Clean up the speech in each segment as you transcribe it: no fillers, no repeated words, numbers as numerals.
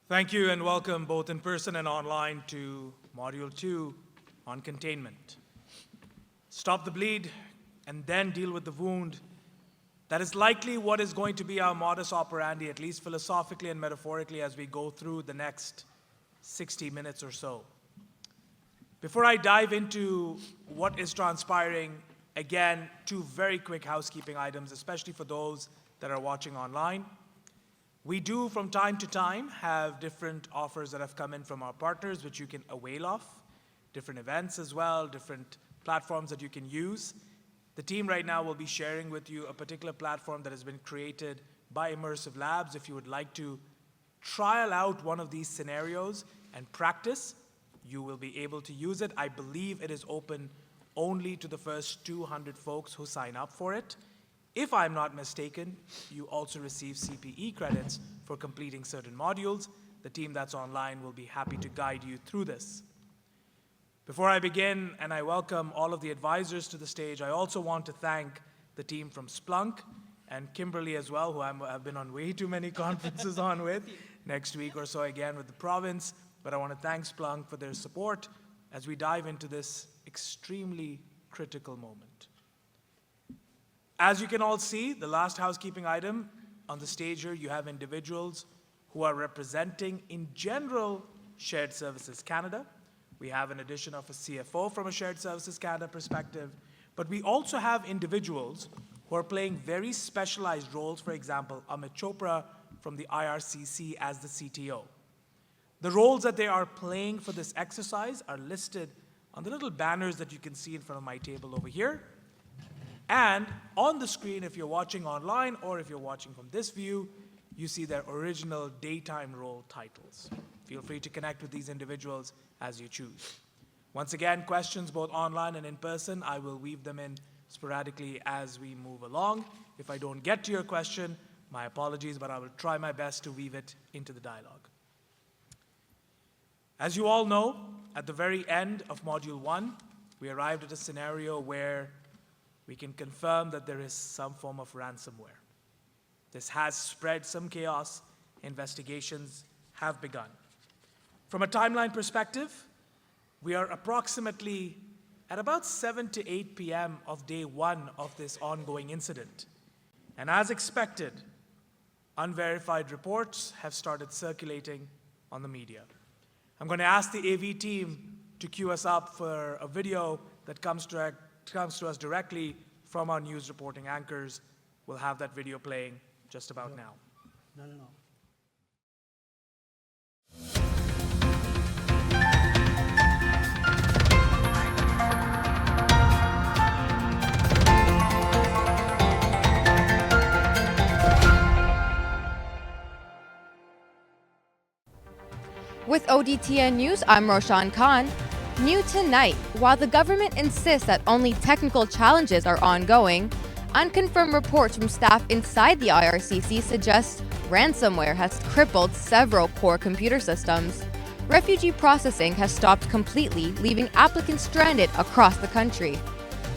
Thank you and welcome both in person and online to Module 2 on containment. Stop the bleed and then deal with the wound. That is likely what is going to be our modus operandi, at least philosophically and metaphorically, as we go through the next 60 minutes or so. Before I dive into what is transpiring, again, two very quick housekeeping items, especially for those that are watching online. We do, from time to time, have different offers that have come in from our partners, which you can avail of, different events as well, different platforms that you can use. The team right now will be sharing with you a particular platform that has been created by Immersive Labs. If you would like to trial out one of these scenarios and practice, you will be able to use it. I believe it is open only to the first 200 folks who sign up for it. If I'm not mistaken, you also receive CPE credits for completing certain modules. The team that's online will be happy to guide you through this. Before I begin, and I welcome all of the advisors to the stage, I also want to thank the team from Splunk and Kimberly as well, who I've been on way too many conferences on with, next week or so again with the province. But I want to thank Splunk for their support as we dive into this extremely critical moment. As you can all see, the last housekeeping item on the stage here, you have individuals who are representing, in general, Shared Services Canada. We have an addition of a CFO from a Shared Services Canada perspective, but we also have individuals who are playing very specialized roles. For example, Amit Chopra from the IRCC as the CTO. The roles that they are playing for this exercise are listed on the little banners that you can see in front of my table over here. And on the screen, if you're watching online or if you're watching from this view, you see their original daytime role titles. Feel free to connect with these individuals as you choose. Once again, questions both online and in person, I will weave them in sporadically as we move along. If I don't get to your question, my apologies, but I will try my best to weave it into the dialogue. As you all know, at the very end of Module 1, we arrived at a scenario where we can confirm that there is some form of ransomware. This has spread some chaos. Investigations have begun. From a timeline perspective, we are approximately at about 7 to 8 p.m. of day 1 of this ongoing incident. And as expected, unverified reports have started circulating on the media. I'm going to ask the AV team to queue us up for a video that comes to us directly from our news reporting anchors. We'll have that video playing just about now. No. With ODTN News, I'm Roshan Khan. New tonight, while the government insists that only technical challenges are ongoing, unconfirmed reports from staff inside the IRCC suggest ransomware has crippled several core computer systems. Refugee processing has stopped completely, leaving applicants stranded across the country.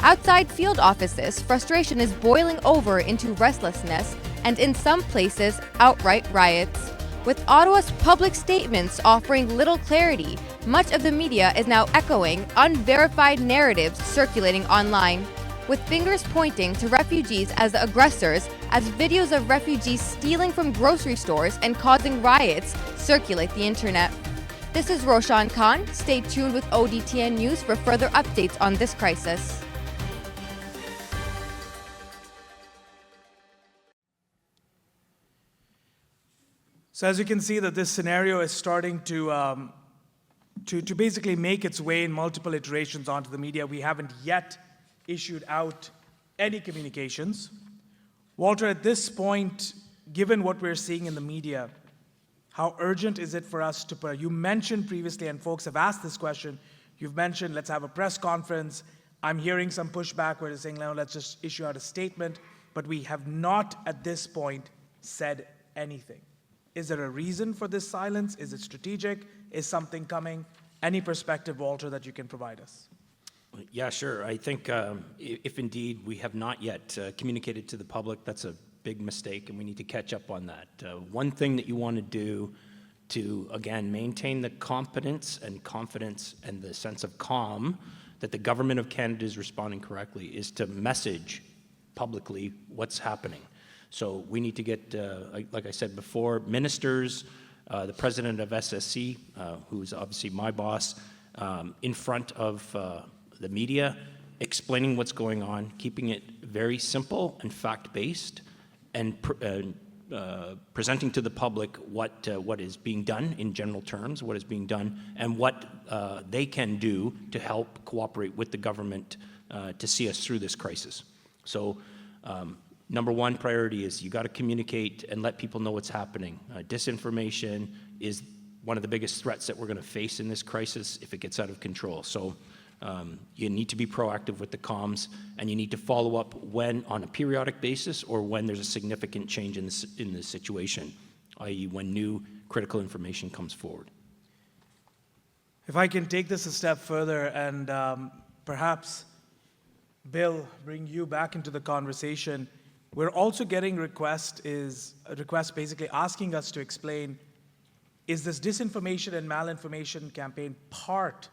Outside field offices, frustration is boiling over into restlessness and, in some places, outright riots. With Ottawa's public statements offering little clarity, much of the media is now echoing unverified narratives circulating online, with fingers pointing to refugees as the aggressors, as videos of refugees stealing from grocery stores and causing riots circulate the internet. This is Roshan Khan. Stay tuned with ODTN News for further updates on this crisis. So as you can see that this scenario is starting to basically make its way in multiple iterations onto the media. We haven't yet issued out any communications. Walter, at this point, given what we're seeing in the media, how urgent is it for us to, you mentioned previously, and folks have asked this question, you've mentioned let's have a press conference. I'm hearing some pushback where they're saying, no, let's just issue out a statement, but we have not at this point said anything. Is there a reason for this silence? Is it strategic? Is something coming? Any perspective, Walter, that you can provide us? Yeah, sure. I think if indeed we have not yet communicated to the public, that's a big mistake, and we need to catch up on that. One thing that you want to do to, again, maintain the competence and confidence and the sense of calm that the government of Canada is responding correctly, is to message publicly what's happening. So we need to get, like I said before, ministers, the president of SSC, who's obviously my boss, in front of the media, explaining what's going on, keeping it very simple and fact-based, and presenting to the public what is being done in general terms, what is being done, and what they can do to help cooperate with the government to see us through this crisis. So number one priority is you got to communicate and let people know what's happening. Disinformation is one of the biggest threats that we're going to face in this crisis if it gets out of control. So you need to be proactive with the comms, and you need to follow up when on a periodic basis or when there's a significant change in the situation, i.e. when new critical information comes forward. If I can take this a step further and perhaps, Bill, bring you back into the conversation, we're also getting requests basically asking us to explain, is this disinformation and malinformation campaign part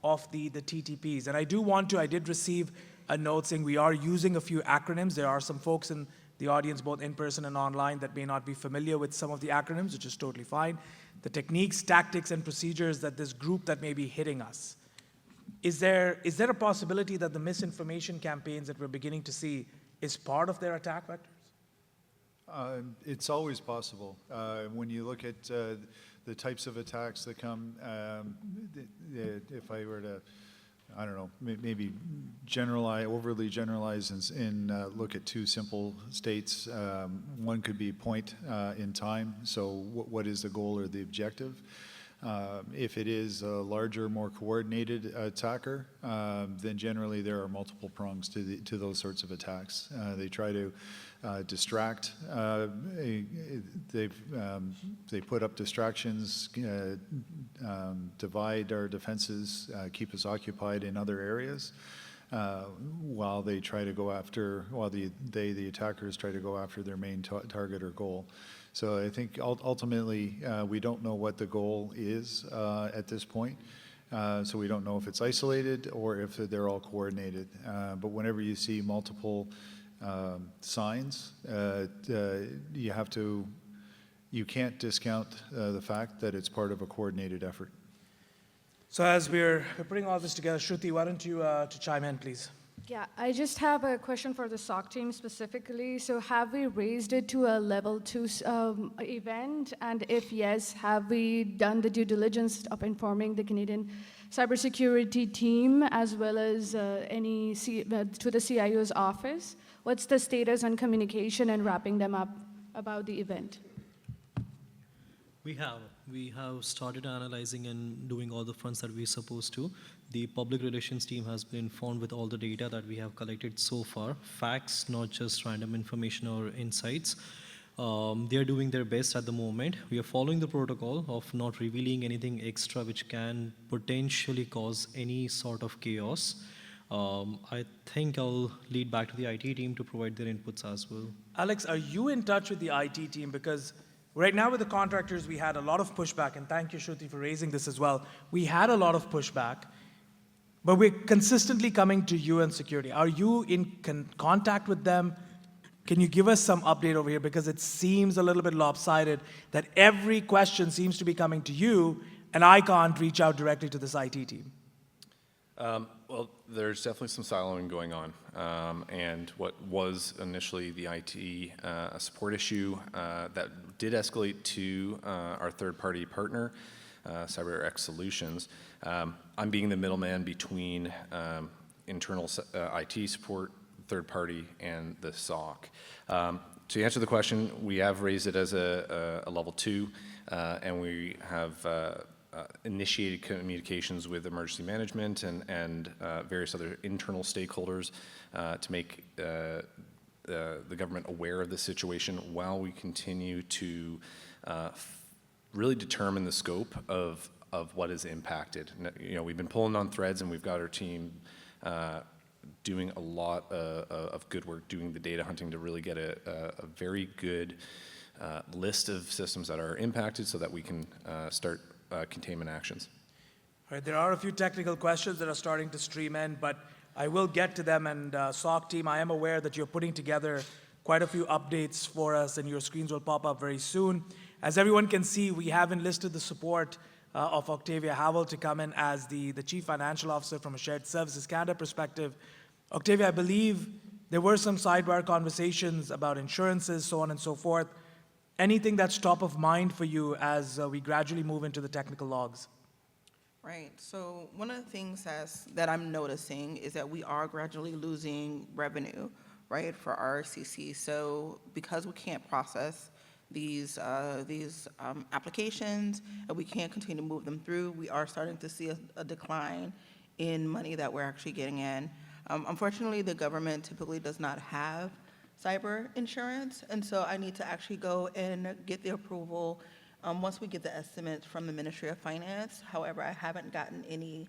of the TTPs? And I did receive a note saying we are using a few acronyms. There are some folks in the audience, both in person and online, that may not be familiar with some of the acronyms, which is totally fine. The techniques, tactics, and procedures that this group that may be hitting us. Is there a possibility that the misinformation campaigns that we're beginning to see is part of their attack vectors? It's always possible. When you look at the types of attacks that come, if I were to, I don't know, maybe overly generalize and look at two simple states. One could be point in time. So what is the goal or the objective? If it is a larger, more coordinated attacker, then generally there are multiple prongs to those sorts of attacks. They try to distract. They put up distractions, divide our defenses, keep us occupied in other areas, while they try to go after, the attackers try to go after their main target or goal. So I think ultimately we don't know what the goal is at this point. So we don't know if it's isolated or if they're all coordinated. But whenever you see multiple signs, you can't discount the fact that it's part of a coordinated effort. So as we're putting all this together, Shruti, why don't you to chime in, please? Yeah, I just have a question for the SOC team specifically. So have we raised it to a level 2 event? And if yes, have we done the due diligence of informing the Canadian cybersecurity team as well as to the CIO's office? What's the status on communication and wrapping them up about the event? We have started analyzing and doing all the fronts that we're supposed to. The public relations team has been informed with all the data that we have collected so far. Facts, not just random information or insights. They're doing their best at the moment. We are following the protocol of not revealing anything extra which can potentially cause any sort of chaos. I think I'll lead back to the IT team to provide their inputs as well. Alex, are you in touch with the IT team? Because right now with the contractors, we had a lot of pushback, and thank you, Shruti, for raising this as well. We had a lot of pushback, but we're consistently coming to you and security. Are you in contact with them? Can you give us some update over here? Because it seems a little bit lopsided that every question seems to be coming to you, and I can't reach out directly to this IT team. Well, there's definitely some siloing going on, and what was initially the IT support issue that did escalate to our third-party partner, CyberX Solutions. I'm being the middleman between internal IT support, third party, and the SOC. To answer the question, we have raised it as a level 2, and we have initiated communications with emergency management and various other internal stakeholders to make the government aware of the situation while we continue to really determine the scope of what is impacted. You know, we've been pulling on threads, and we've got our team doing a lot of good work, doing the data hunting to really get a very good list of systems that are impacted so that we can start containment actions. All right, there are a few technical questions that are starting to stream in, but I will get to them. And SOC team, I am aware that you're putting together quite a few updates for us, and your screens will pop up very soon. As everyone can see, we have enlisted the support of Octavia Havel to come in as the Chief Financial Officer from a Shared Services Canada perspective. Octavia, I believe there were some sidebar conversations about insurances, so on and so forth. Anything that's top of mind for you as we gradually move into the technical logs? Right. So one of the things that I'm noticing is that we are gradually losing revenue, right, for RRCC. So because we can't process these applications and we can't continue to move them through, we are starting to see a decline in money that we're actually getting in. Unfortunately, the government typically does not have cyber insurance, and so I need to actually go and get the approval once we get the estimates from the Ministry of Finance. However, I haven't gotten any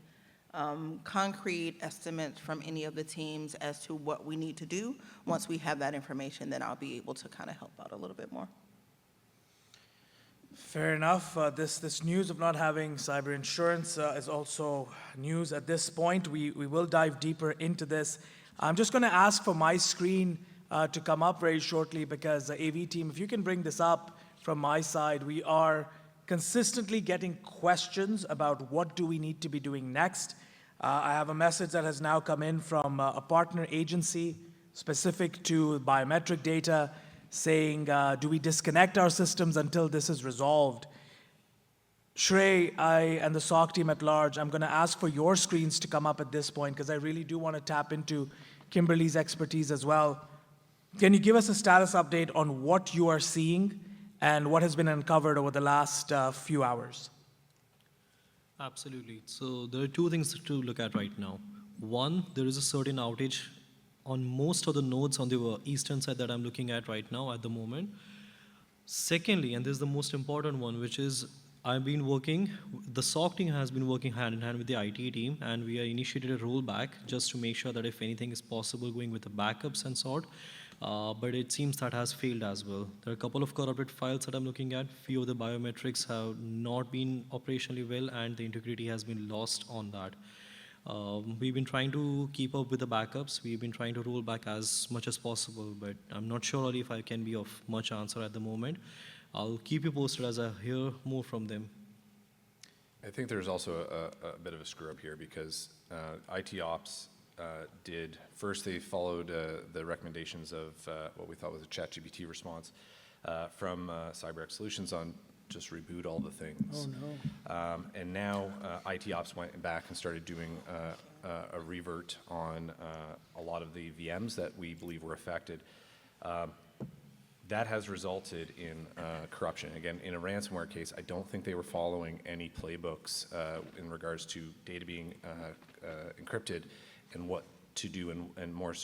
concrete estimates from any of the teams as to what we need to do. Once we have that information, then I'll be able to kind of help out a little bit more. Fair enough. This news of not having cyber insurance is also news at this point. We will dive deeper into this. I'm just going to ask for my screen to come up very shortly, because the AV team, if you can bring this up from my side, we are consistently getting questions about what do we need to be doing next. I have a message that has now come in from a partner agency specific to biometric data, saying, do we disconnect our systems until this is resolved? Shrey, and the SOC team at large, I'm going to ask for your screens to come up at this point, because I really do want to tap into Kimberly's expertise as well. Can you give us a status update on what you are seeing and what has been uncovered over the last few hours? Absolutely. So there are two things to look at right now. One, there is a certain outage on most of the nodes on the eastern side that I'm looking at right now at the moment. Secondly, and this is the most important one, which is the SOC team has been working hand in hand with the IT team, and we have initiated a rollback just to make sure that if anything is possible, going with the backups and sort. But it seems that has failed as well. There are a couple of corrupted files that I'm looking at. Few of the biometrics have not been operationally well, and the integrity has been lost on that. We've been trying to keep up with the backups. We've been trying to roll back as much as possible, but I'm not sure if I can be of much answer at the moment. I'll keep you posted as I hear more from them. I think there's also a bit of a screw up here, because IT Ops first they followed the recommendations of what we thought was a ChatGPT response from CyberX Solutions on just reboot all the things. Oh no. And now IT Ops went back and started doing a revert on a lot of the VMs that we believe were affected. That has resulted in corruption. Again, in a ransomware case, I don't think they were following any playbooks in regards to data being encrypted and what to do, and more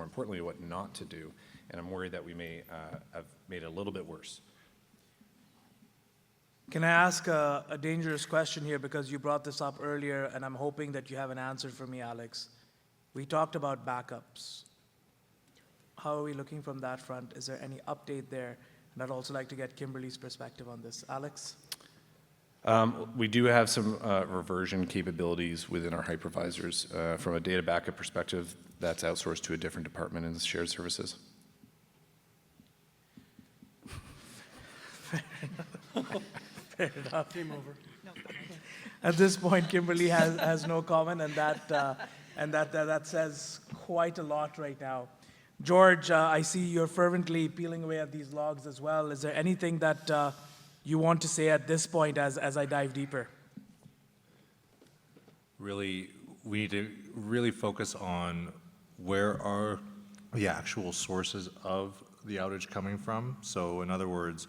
importantly, what not to do. And I'm worried that we may have made it a little bit worse. Can I ask a dangerous question here, because you brought this up earlier, and I'm hoping that you have an answer for me, Alex. We talked about backups. How are we looking from that front? Is there any update there? And I'd also like to get Kimberly's perspective on this. Alex? We do have some reversion capabilities within our hypervisors. From a data backup perspective, that's outsourced to a different department in the shared services. Fair enough. Game over. At this point, Kimberly has no comment, and that says quite a lot right now. George, I see you're fervently peeling away at these logs as well. Is there anything that you want to say at this point as I dive deeper? Really, we need to really focus on where are the actual sources of the outage coming from. So in other words,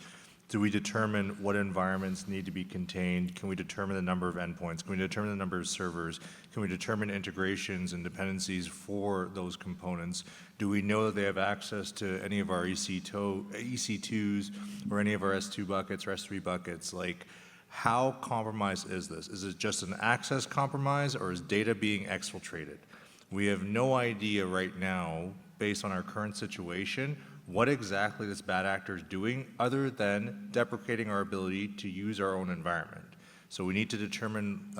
do we determine what environments need to be contained? Can we determine the number of endpoints? Can we determine the number of servers? Can we determine integrations and dependencies for those components? Do we know that they have access to any of our EC2s or any of our S2 buckets or S3 buckets? Like, how compromised is this? Is it just an access compromise, or is data being exfiltrated? We have no idea right now, based on our current situation, what exactly this bad actor is doing other than deprecating our ability to use our own environment. So we need to determine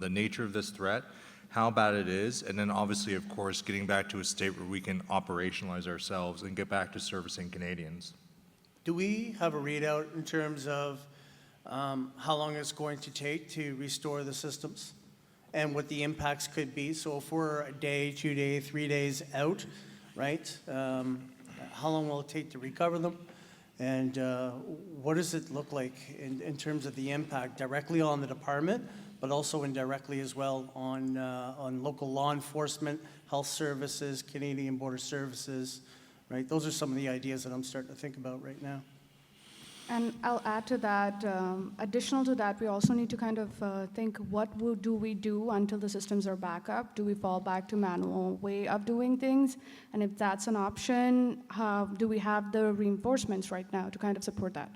the nature of this threat, how bad it is, and then obviously, of course, getting back to a state where we can operationalize ourselves and get back to servicing Canadians. Do we have a readout in terms of how long it's going to take to restore the systems and what the impacts could be? So if we're a day, 2 days, 3 days out, right, how long will it take to recover them? And what does it look like in terms of the impact directly on the department, but also indirectly as well on local law enforcement, health services, Canadian Border Services, right? Those are some of the ideas that I'm starting to think about right now. And I'll add to that, additional to that, we also need to kind of think, do we do until the systems are back up? Do we fall back to manual way of doing things? And if that's an option, do we have the reinforcements right now to kind of support that?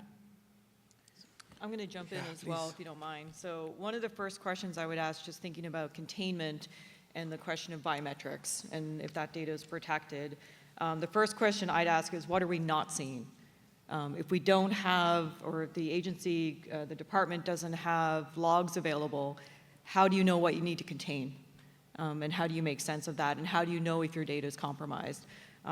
I'm going to jump in as well, if you don't mind. So one of the first questions I would ask, just thinking about containment and the question of biometrics and if that data is protected, the first question I'd ask is, what are we not seeing? If we don't have, or if the agency, the department doesn't have logs available, how do you know what you need to contain? And how do you make sense of that? And how do you know if your data is compromised?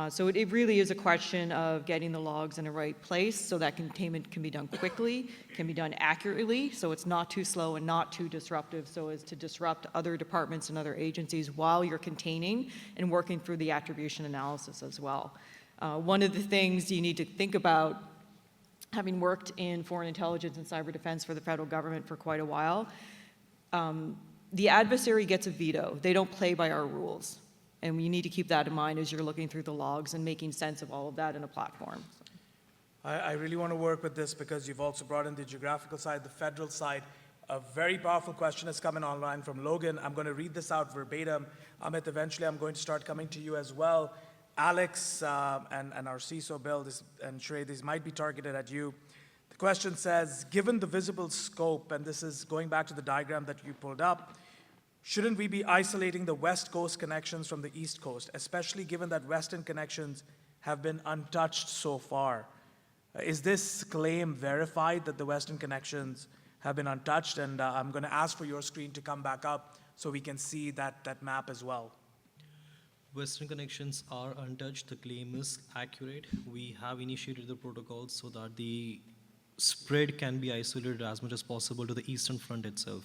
So it really is a question of getting the logs in the right place so that containment can be done quickly, can be done accurately, so it's not too slow and not too disruptive so as to disrupt other departments and other agencies while you're containing and working through the attribution analysis as well. One of the things you need to think about, having worked in foreign intelligence and cyber defense for the federal government for quite a while, the adversary gets a veto. They don't play by our rules. And you need to keep that in mind as you're looking through the logs and making sense of all of that in a platform. I really want to work with this because you've also brought in the geographical side, the federal side. A very powerful question is coming online from Logan. I'm going to read this out verbatim. Amit, eventually I'm going to start coming to you as well. Alex and our CISO Bill and Shrey, these might be targeted at you. The question says, given the visible scope, and this is going back to the diagram that you pulled up, shouldn't we be isolating the West Coast connections from the East Coast, especially given that Western connections have been untouched so far? Is this claim verified that the Western connections have been untouched? And I'm going to ask for your screen to come back up so we can see that map as well. Western connections are untouched. The claim is accurate. We have initiated the protocols so that the spread can be isolated as much as possible to the eastern front itself.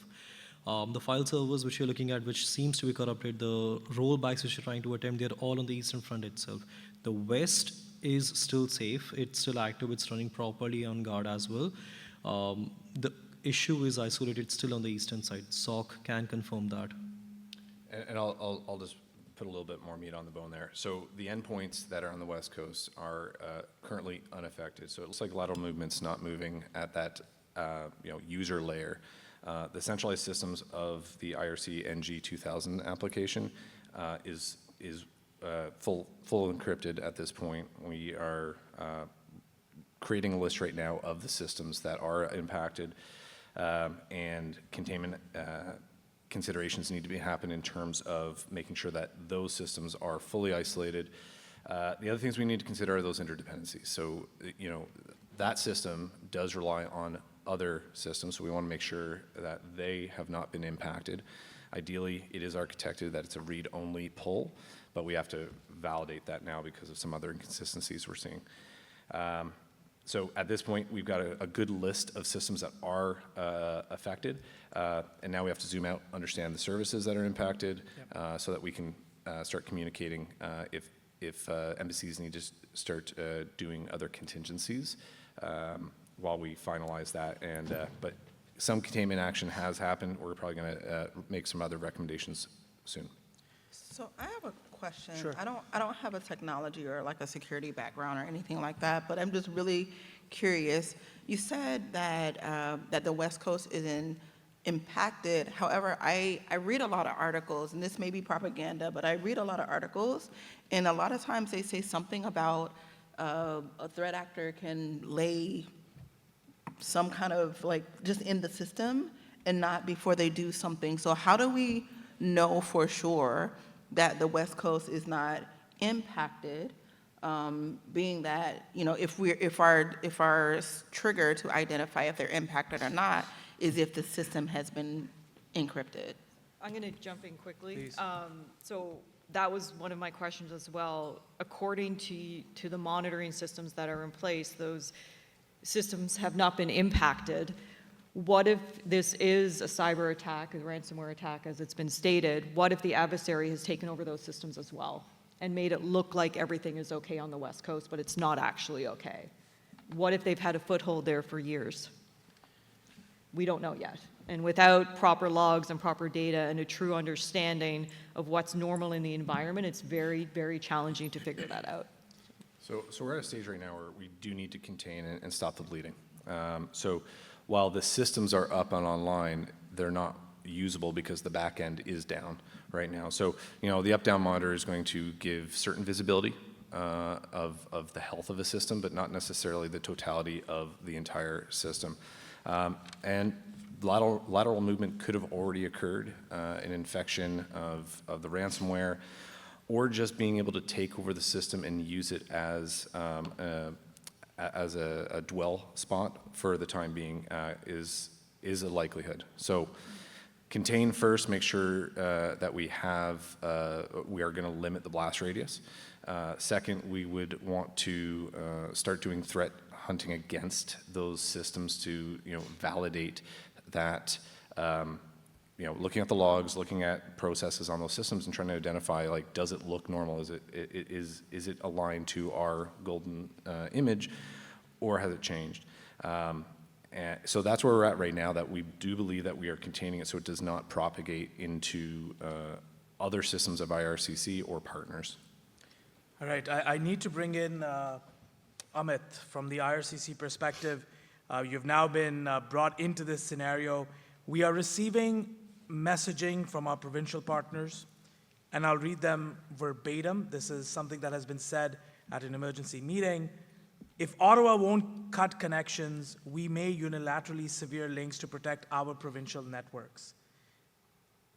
The file servers which you're looking at, which seems to be corrupted, the rollbacks which you're trying to attempt, they're all on the eastern front itself. The west is still safe. It's still active. It's running properly on guard as well. The issue is isolated still on the eastern side. SOC can confirm that. And I'll just put a little bit more meat on the bone there. So the endpoints that are on the West Coast are currently unaffected. So it looks like lateral movement's not moving at that user layer. The centralized systems of the IRC NG 2000 application is full encrypted at this point. We are creating a list right now of the systems that are impacted, and containment considerations need to happen in terms of making sure that those systems are fully isolated. The other things we need to consider are those interdependencies. So, that system does rely on other systems, so we want to make sure that they have not been impacted. Ideally, it is architected that it's a read-only pull, but we have to validate that now because of some other inconsistencies we're seeing. So at this point, we've got a good list of systems that are affected, and now we have to zoom out, understand the services that are impacted, so that we can start communicating if embassies need to start doing other contingencies while we finalize that. But some containment action has happened. We're probably going to make some other recommendations soon. So I have a question. Sure. I don't have a technology or like a security background or anything like that, but I'm just really curious. You said that that the West Coast isn't impacted. However, I read a lot of articles, and this may be propaganda, but I read a lot of articles, and a lot of times they say something about a threat actor can lay some kind of like just in the system and not before they do something. So how do we know for sure that the West Coast is not impacted being that, if our trigger to identify if they're impacted or not is if the system has been encrypted. I'm going to jump in quickly. Please. So that was one of my questions as well. According to the monitoring systems that are in place, those systems have not been impacted. What if this is a cyber attack, a ransomware attack, as it's been stated? What if the adversary has taken over those systems as well and made it look like everything is okay on the West Coast, but it's not actually okay? What if they've had a foothold there for years? We don't know yet. And without proper logs and proper data and a true understanding of what's normal in the environment, it's very, very challenging to figure that out. So we're at a stage right now where we do need to contain and stop the bleeding. So while the systems are up and online, they're not usable because the back end is down right now. So, the up-down monitor is going to give certain visibility of the health of a system, but not necessarily the totality of the entire system. And lateral movement could have already occurred, an infection of the ransomware, or just being able to take over the system and use it as a dwell spot for the time being is a likelihood. So contain first, make sure that we are going to limit the blast radius. Second, we would want to start doing threat hunting against those systems to validate that, looking at the logs, looking at processes on those systems and trying to identify, like, does it look normal? Is it aligned to our golden image, or has it changed? And so that's where we're at right now, that we do believe that we are containing it so it does not propagate into other systems of IRCC or partners. All right, I need to bring in Amit from the IRCC perspective. You've now been brought into this scenario. We are receiving messaging from our provincial partners, and I'll read them verbatim. This is something that has been said at an emergency meeting. If Ottawa won't cut connections, we may unilaterally sever links to protect our provincial networks.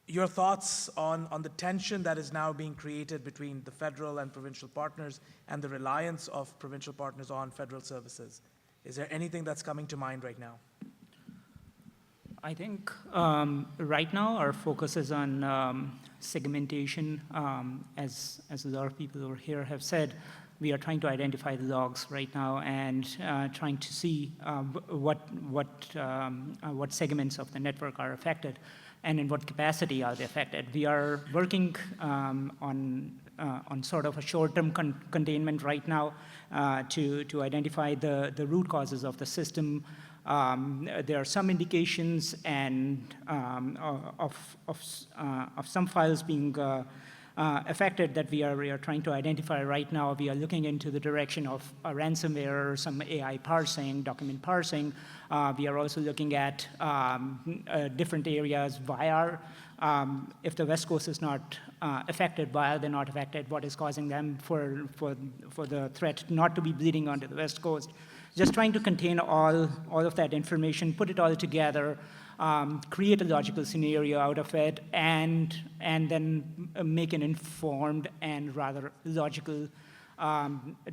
Your thoughts on the tension that is now being created between the federal and provincial partners and the reliance of provincial partners on federal services? Is there anything that's coming to mind right now? I think right now our focus is on segmentation. As a lot of people over here have said, we are trying to identify the logs right now and trying to see what segments of the network are affected and in what capacity are they affected. We are working on sort of a short-term containment right now to identify the root causes of the system. There are some indications and of some files being affected that we are trying to identify right now. We are looking into the direction of a ransomware, some AI parsing, document parsing. We are also looking at different areas via, if the West Coast is not affected, why are they not affected, what is causing them for the threat not to be bleeding onto the West Coast. Just trying to contain all of that information, put it all together, create a logical scenario out of it, and then make an informed and rather logical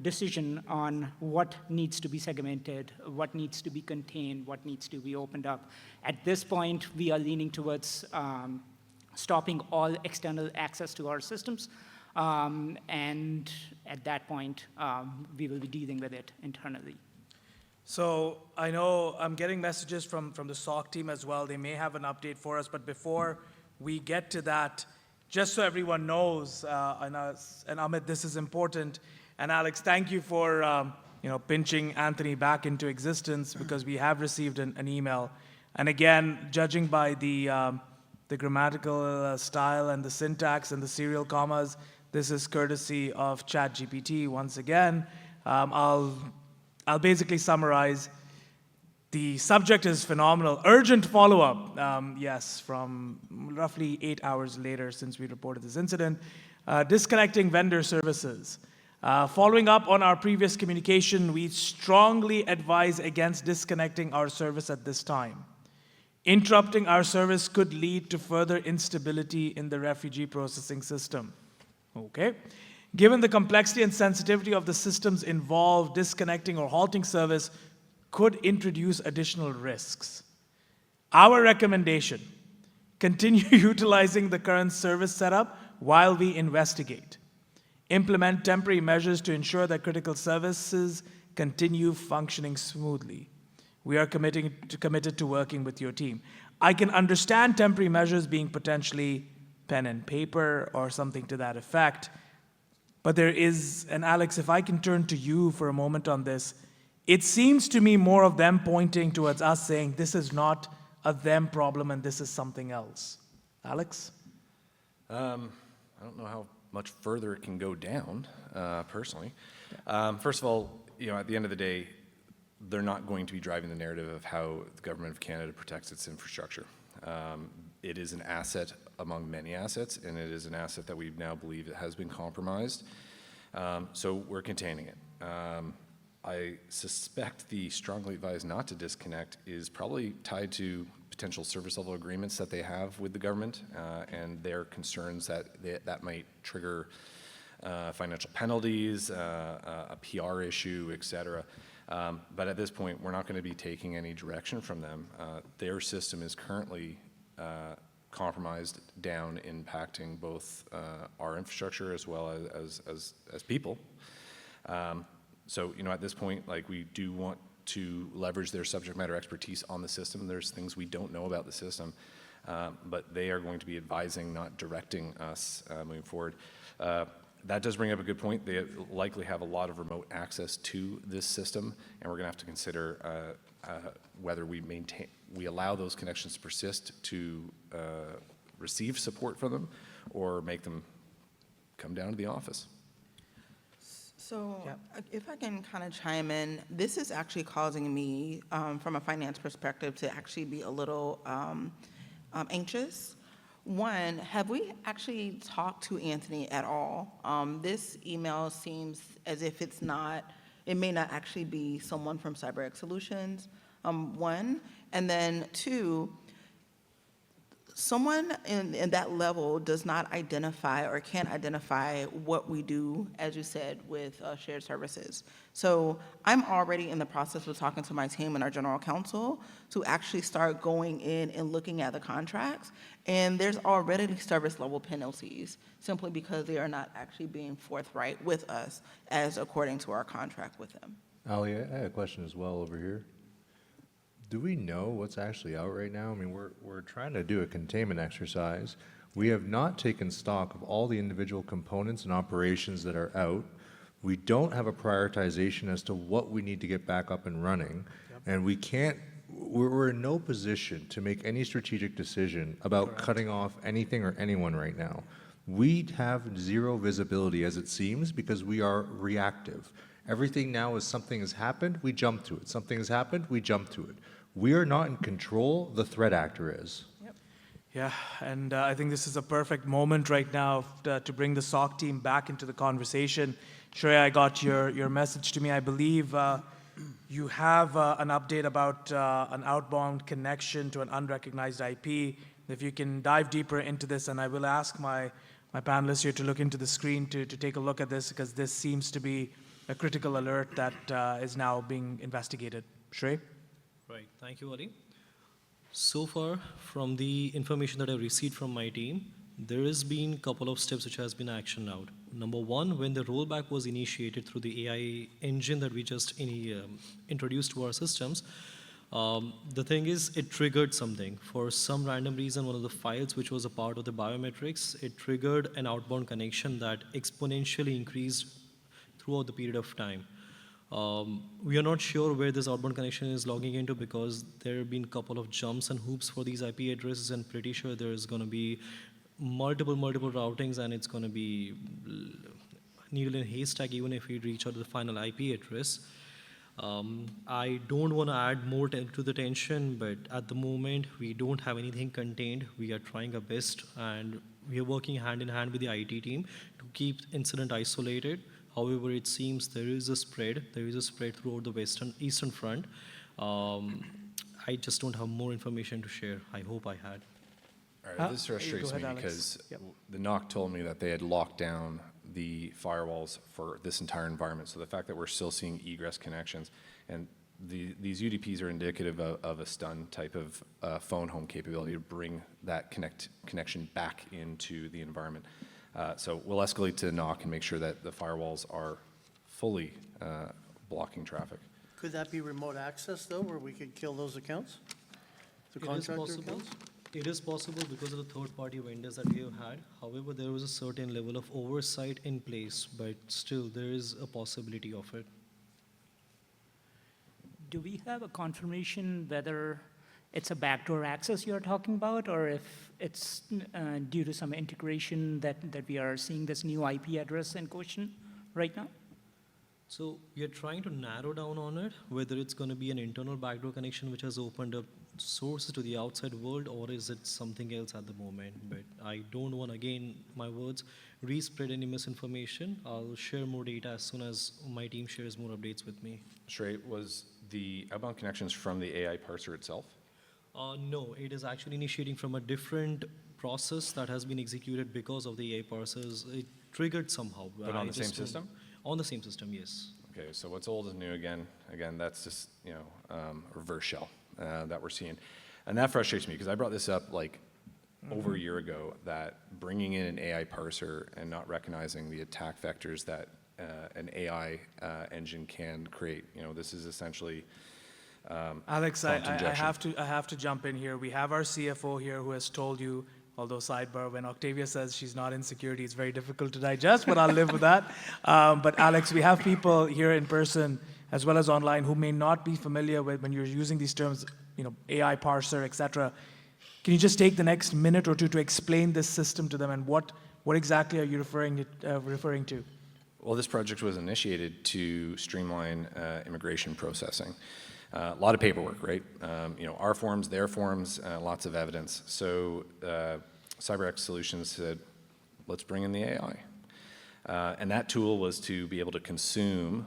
decision on what needs to be segmented, what needs to be contained, what needs to be opened up. At this point, we are leaning towards stopping all external access to our systems, and at that point, we will be dealing with it internally. So I know I'm getting messages from the SOC team as well. They may have an update for us, but before we get to that, just so everyone knows, and Amit, this is important, and Alex, thank you for pinching Anthony back into existence, because we have received an email. And again, judging by the grammatical style and the syntax and the serial commas, this is courtesy of ChatGPT once again. I'll basically summarize. The subject is phenomenal. Urgent follow-up, yes, from roughly 8 hours later since we reported this incident. Disconnecting vendor services. Following up on our previous communication, we strongly advise against disconnecting our service at this time. Interrupting our service could lead to further instability in the refugee processing system. Okay. Given the complexity and sensitivity of the systems involved, disconnecting or halting service could introduce additional risks. Our recommendation, continue utilizing the current service setup while we investigate. Implement temporary measures to ensure that critical services continue functioning smoothly. We are committed to working with your team. I can understand temporary measures being potentially pen and paper or something to that effect, but there is, and Alex, if I can turn to you for a moment on this, it seems to me more of them pointing towards us saying this is not a them problem and this is something else. Alex? I don't know how much further it can go down, personally. First of all, at the end of the day, they're not going to be driving the narrative of how the Government of Canada protects its infrastructure. It is an asset among many assets, and it is an asset that we now believe it has been compromised. So we're containing it. I suspect the strongly advised not to disconnect is probably tied to potential service level agreements that they have with the government and their concerns that that might trigger financial penalties, a PR issue, et cetera. But at this point, we're not going to be taking any direction from them. Their system is currently compromised down, impacting both our infrastructure as well as people. So, at this point, we do want to leverage their subject matter expertise on the system. There's things we don't know about the system, but they are going to be advising, not directing us moving forward. That does bring up a good point. They likely have a lot of remote access to this system, and we're going to have to consider whether we allow those connections to persist to receive support from them, or make them come down to the office. So if I can kind of chime in, this is actually causing me, from a finance perspective, to actually be a little anxious. One, have we actually talked to Anthony at all? This email seems as if it may not actually be someone from CyberX Solutions, one. And then two, someone in that level does not identify or can't identify what we do, as you said, with shared services. So I'm already in the process of talking to my team and our general counsel to actually start going in and looking at the contracts. And there's already service level penalties simply because they are not actually being forthright with us as according to our contract with them. Ali, I had a question as well over here. Do we know what's actually out right now? I mean, we're trying to do a containment exercise. We have not taken stock of all the individual components and operations that are out. We don't have a prioritization as to what we need to get back up and running. And we're in no position to make any strategic decision about cutting off anything or anyone right now. We have zero visibility, as it seems, because we are reactive. Everything now is something has happened, we jump to it. Something has happened, we jump to it. We are not in control, the threat actor is. Yeah, and I think this is a perfect moment right now to bring the SOC team back into the conversation. Shreya, I got your message to me. I believe you have an update about an outbound connection to an unrecognized IP. If you can dive deeper into this, and I will ask my panelists here to look into the screen to take a look at this, because this seems to be a critical alert that is now being investigated. Shrey? Right, thank you, Ali. So far, from the information that I've received from my team, there has been a couple of steps which has been actioned out. Number one, when the rollback was initiated through the AI engine that we just introduced to our systems, the thing is, it triggered something. For some random reason, one of the files which was a part of the biometrics, it triggered an outbound connection that exponentially increased throughout the period of time. We are not sure where this outbound connection is logging into, because there have been a couple of jumps and hoops for these IP addresses, and pretty sure there's going to be multiple routings, and it's going to be needle in a haystack even if we reach out to the final IP address. I don't want to add more to the tension, but at the moment we don't have anything contained. We are trying our best, and we are working hand in hand with the IT team to keep incident isolated. However, it seems there is a spread. There is a spread throughout the eastern front. I just don't have more information to share. I hope I had. All right, this frustrates me because the NOC told me that they had locked down the firewalls for this entire environment. So the fact that we're still seeing egress connections, and these UDPs are indicative of a stun type of phone home capability to bring that connection back into the environment. So we'll escalate to NOC and make sure that the firewalls are fully blocking traffic. Could that be remote access, though, where we could kill those accounts? The It is contractor possible. accounts? It is possible because of the third-party vendors that we have had. However, there was a certain level of oversight in place, but still, there is a possibility of it. Do we have a confirmation whether it's a backdoor access you're talking about, or if it's due to some integration that we are seeing this new IP address in question right now? So we are trying to narrow down on it, whether it's going to be an internal backdoor connection which has opened up sources to the outside world, or is it something else at the moment. But I don't want, again, my words, re-spread any misinformation. I'll share more data as soon as my team shares more updates with me. Shrey, was the outbound connections from the AI parser itself? No, it is actually initiating from a different process that has been executed because of the AI parsers. It triggered somehow. But on I the same just don't- system? On the same system, yes. Okay, so what's old is new again. Again, that's just, reverse shell that we're seeing. And that frustrates me because I brought this up like over a year ago, that bringing in an AI parser and not recognizing the attack vectors that an AI engine can create. This is essentially Alex, prompt I injection. have to jump in here. We have our CFO here who has told you, although sidebar, when Octavia says she's not in security, it's very difficult to digest, but I'll live with that. But Alex, we have people here in person as well as online who may not be familiar with when you're using these terms, AI parser, et cetera. Can you just take the next minute or two to explain this system to them, and what exactly are you referring to? Well, this project was initiated to streamline immigration processing. A lot of paperwork, right? Our forms, their forms, lots of evidence. So CyberX Solutions said, let's bring in the AI. And that tool was to be able to consume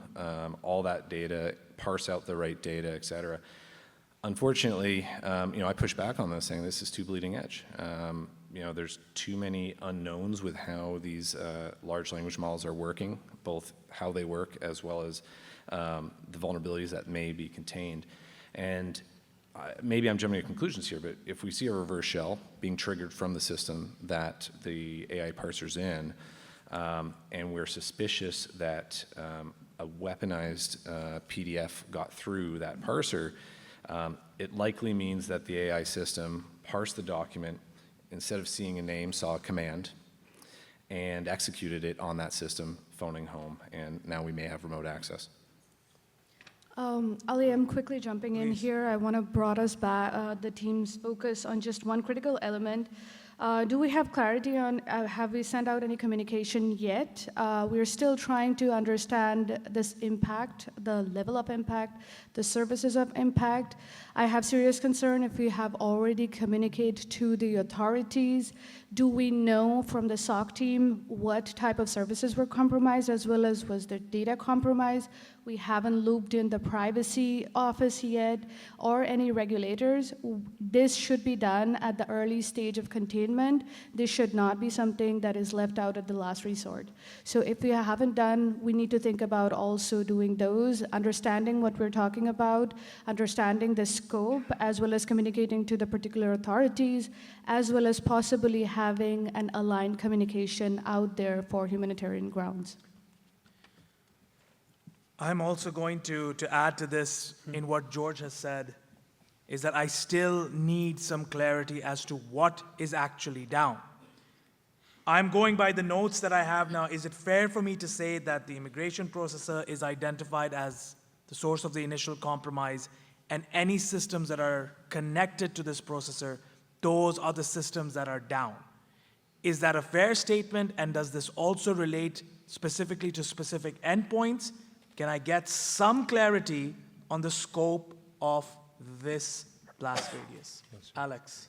all that data, parse out the right data, et cetera. Unfortunately, I pushed back on this, saying this is too bleeding edge. There's too many unknowns with how these large language models are working, both how they work as well as the vulnerabilities that may be contained. And maybe I'm jumping to conclusions here, but if we see a reverse shell being triggered from the system that the AI parser's in, and we're suspicious that a weaponized PDF got through that parser, it likely means that the AI system parsed the document, instead of seeing a name, saw a command, and executed it on that system, phoning home, and now we may have remote access. Ali, I'm quickly jumping in here. I want to broaden us back, the team's focus on just one critical element. Do we have clarity on, have we sent out any communication yet? We're still trying to understand this impact, the level of impact, the services of impact. I have serious concern if we have already communicated to the authorities. Do we know from the SOC team what type of services were compromised, as well as was the data compromised? We haven't looped in the privacy office yet or any regulators. This should be done at the early stage of containment. This should not be something that is left out at the last resort. So if we haven't done, we need to think about also doing those, understanding what we're talking about, understanding the scope, as well as communicating to the particular authorities, as well as possibly having an aligned communication out there for humanitarian grounds. I'm also going to add to this in what George has said, is that I still need some clarity as to what is actually down. I'm going by the notes that I have now. Is it fair for me to say that the immigration processor is identified as the source of the initial compromise, and any systems that are connected to this processor, those are the systems that are down? Is that a fair statement, and does this also relate specifically to specific endpoints? Can I get some clarity on the scope of this blast radius? Alex.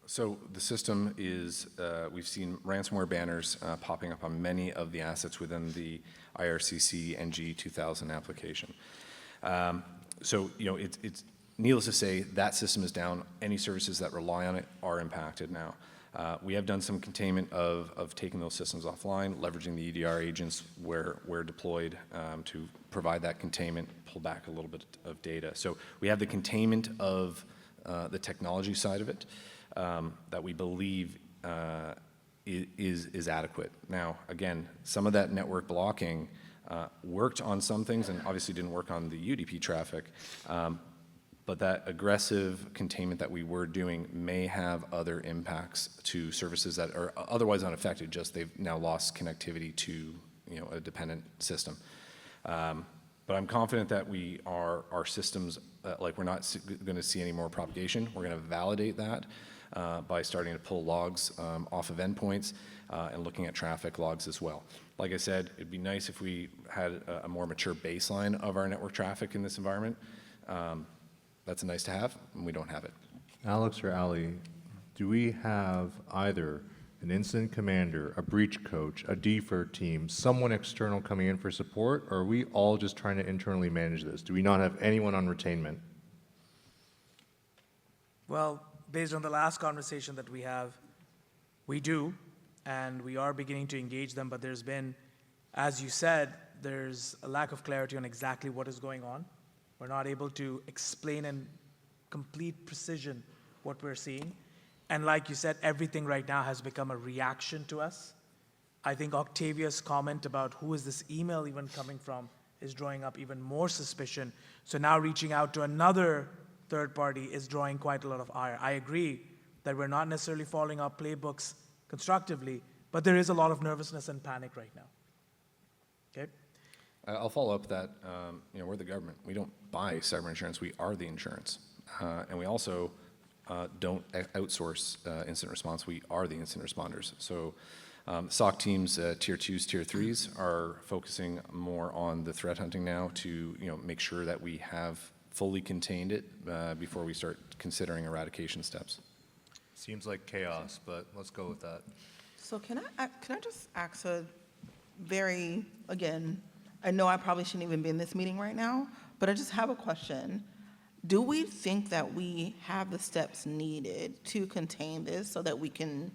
So the system is, we've seen ransomware banners popping up on many of the assets within the IRCC NG 2000 application. So, it's needless to say that system is down. Any services that rely on it are impacted now. We have done some containment of taking those systems offline, leveraging the EDR agents where deployed to provide that containment, pull back a little bit of data. So we have the containment of the technology side of it that we believe is adequate. Now, again, some of that network blocking worked on some things and obviously didn't work on the UDP traffic, but that aggressive containment that we were doing may have other impacts to services that are otherwise unaffected, just they've now lost connectivity to a dependent system. But I'm confident that our systems, we're not going to see any more propagation. We're going to validate that by starting to pull logs off of endpoints and looking at traffic logs as well. Like I said, it'd be nice if we had a more mature baseline of our network traffic in this environment. That's nice to have, and we don't have it. Alex or Ali, do we have either an incident commander, a breach coach, a DFIR team, someone external coming in for support, or are we all just trying to internally manage this? Do we not have anyone on retainment? Well, based on the last conversation that we have, we do, and we are beginning to engage them, but there's been, as you said, there's a lack of clarity on exactly what is going on. We're not able to explain in complete precision what we're seeing. And like you said, everything right now has become a reaction to us. I think Octavia's comment about who is this email even coming from is drawing up even more suspicion. So now reaching out to another third party is drawing quite a lot of ire. I agree that we're not necessarily following our playbooks constructively, but there is a lot of nervousness and panic right now. Okay? I'll follow up that, we're the government. We don't buy cyber insurance. We are the insurance. And we also don't outsource incident response. We are the incident responders. So SOC teams, tier 2s, tier 3s, are focusing more on the threat hunting now to make sure that we have fully contained it before we start considering eradication steps. Seems like chaos, but let's go with that. So can I just ask a very, again, I know I probably shouldn't even be in this meeting right now, but I just have a question. Do we think that we have the steps needed to contain this so that we can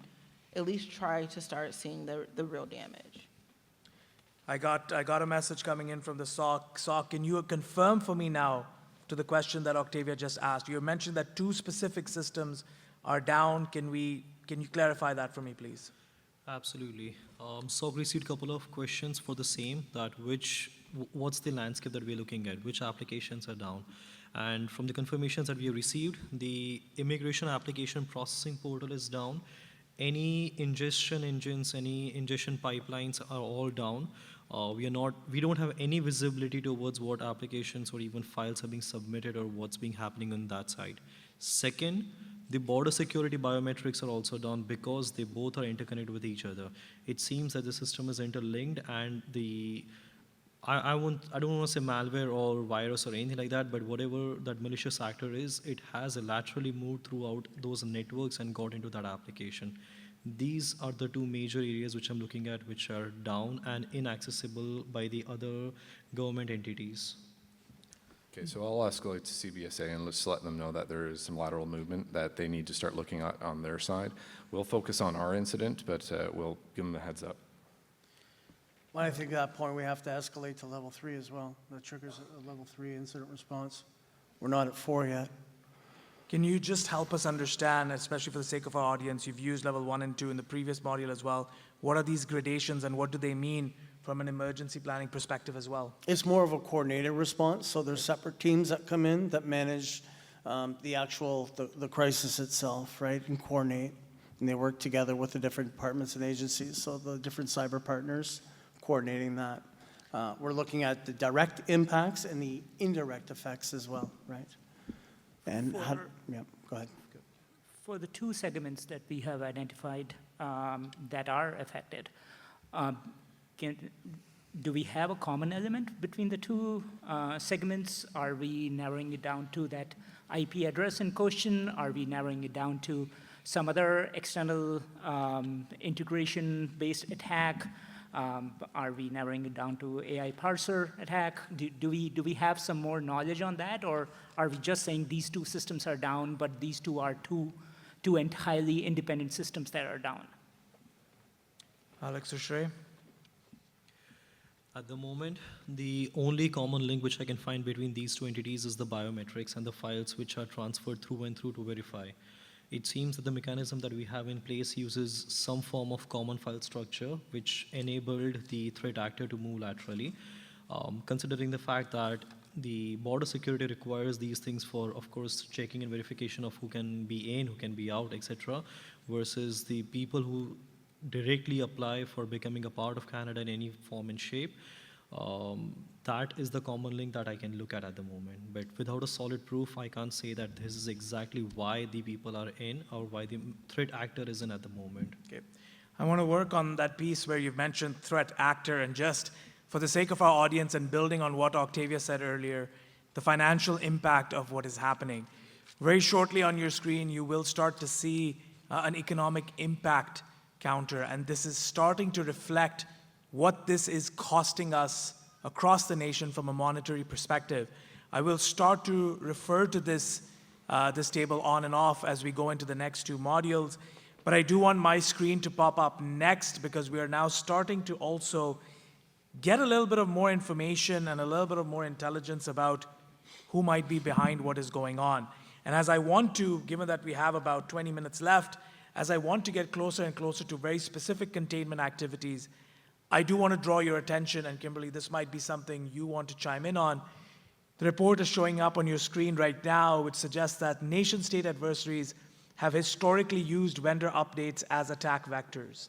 at least try to start seeing the real damage? I got a message coming in from the SOC. SOC, can you confirm for me now to the question that Octavia just asked? You mentioned that 2 specific systems are down. Can you clarify that for me, please? Absolutely. SOC received a couple of questions for the same, that what's the landscape that we're looking at, which applications are down. And from the confirmations that we have received, the immigration application processing portal is down. Any ingestion engines, any ingestion pipelines are all down. We don't have any visibility towards what applications or even files are being submitted or what's being happening on that side. Second, the border security biometrics are also down because they both are interconnected with each other. It seems that the system is interlinked, and I don't want to say malware or virus or anything like that, but whatever that malicious actor is, it has laterally moved throughout those networks and got into that application. These are the 2 major areas which I'm looking at, which are down and inaccessible by the other government entities. Okay, so I'll escalate to CBSA and let's let them know that there is some lateral movement that they need to start looking at on their side. We'll focus on our incident, but we'll give them a heads up. Well, I think at that point we have to escalate to level 3 as well. That triggers a level 3 incident response. We're not at 4 yet. Can you just help us understand, especially for the sake of our audience, you've used level 1 and 2 in the previous module as well. What are these gradations and what do they mean from an emergency planning perspective as well? It's more of a coordinated response, so there's separate teams that come in that manage the crisis itself, right, and coordinate. And they work together with the different departments and agencies, so the different cyber partners coordinating that. We're looking at the direct impacts and the indirect effects as well, right? And go ahead. For the 2 segments that we have identified that are affected, do we have a common element between the 2 segments? Are we narrowing it down to that IP address in question? Are we narrowing it down to some other external integration-based attack? Are we narrowing it down to AI parser attack? Do we have some more knowledge on that, or are we just saying these 2 systems are down, but these 2 are too two entirely independent systems that are down. Alex Ushre. At the moment, the only common link which I can find between these two entities is the biometrics and the files which are transferred through and through to verify. It seems that the mechanism that we have in place uses some form of common file structure which enabled the threat actor to move laterally. Considering the fact that the border security requires these things for, of course, checking and verification of who can be in, who can be out, etc., versus the people who directly apply for becoming a part of Canada in any form and shape. That is the common link that I can look at the moment. But without a solid proof, I can't say that this is exactly why the people are in or why the threat actor is in at the moment. Okay. I want to work on that piece where you've mentioned threat actor, and just for the sake of our audience and building on what Octavia said earlier, the financial impact of what is happening. Very shortly on your screen, you will start to see an economic impact counter, and this is starting to reflect what this is costing us across the nation from a monetary perspective. I will start to refer to this table on and off as we go into the next two modules, but I do want my screen to pop up next because we are now starting to also get a little bit of more information and a little bit of more intelligence about who might be behind what is going on. And as I want to, given that we have about 20 minutes left, as I want to get closer and closer to very specific containment activities, I do want to draw your attention, and Kimberly, this might be something you want to chime in on. The report is showing up on your screen right now, which suggests that nation-state adversaries have historically used vendor updates as attack vectors.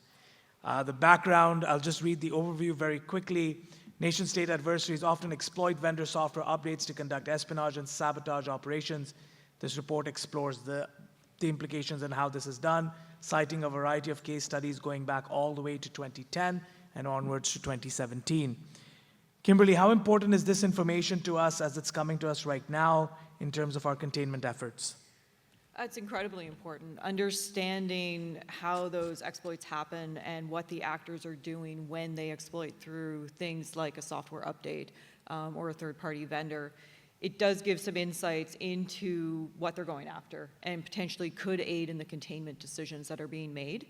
The background, I'll just read the overview very quickly. Nation-state adversaries often exploit vendor software updates to conduct espionage and sabotage operations. This report explores the implications and how this is done, citing a variety of case studies going back all the way to 2010 and onwards to 2017. Kimberly, how important is this information to us as it's coming to us right now in terms of our containment efforts? It's incredibly important. Understanding how those exploits happen and what the actors are doing when they exploit through things like a software update or a third-party vendor. It does give some insights into what they're going after and potentially could aid in the containment decisions that are being made.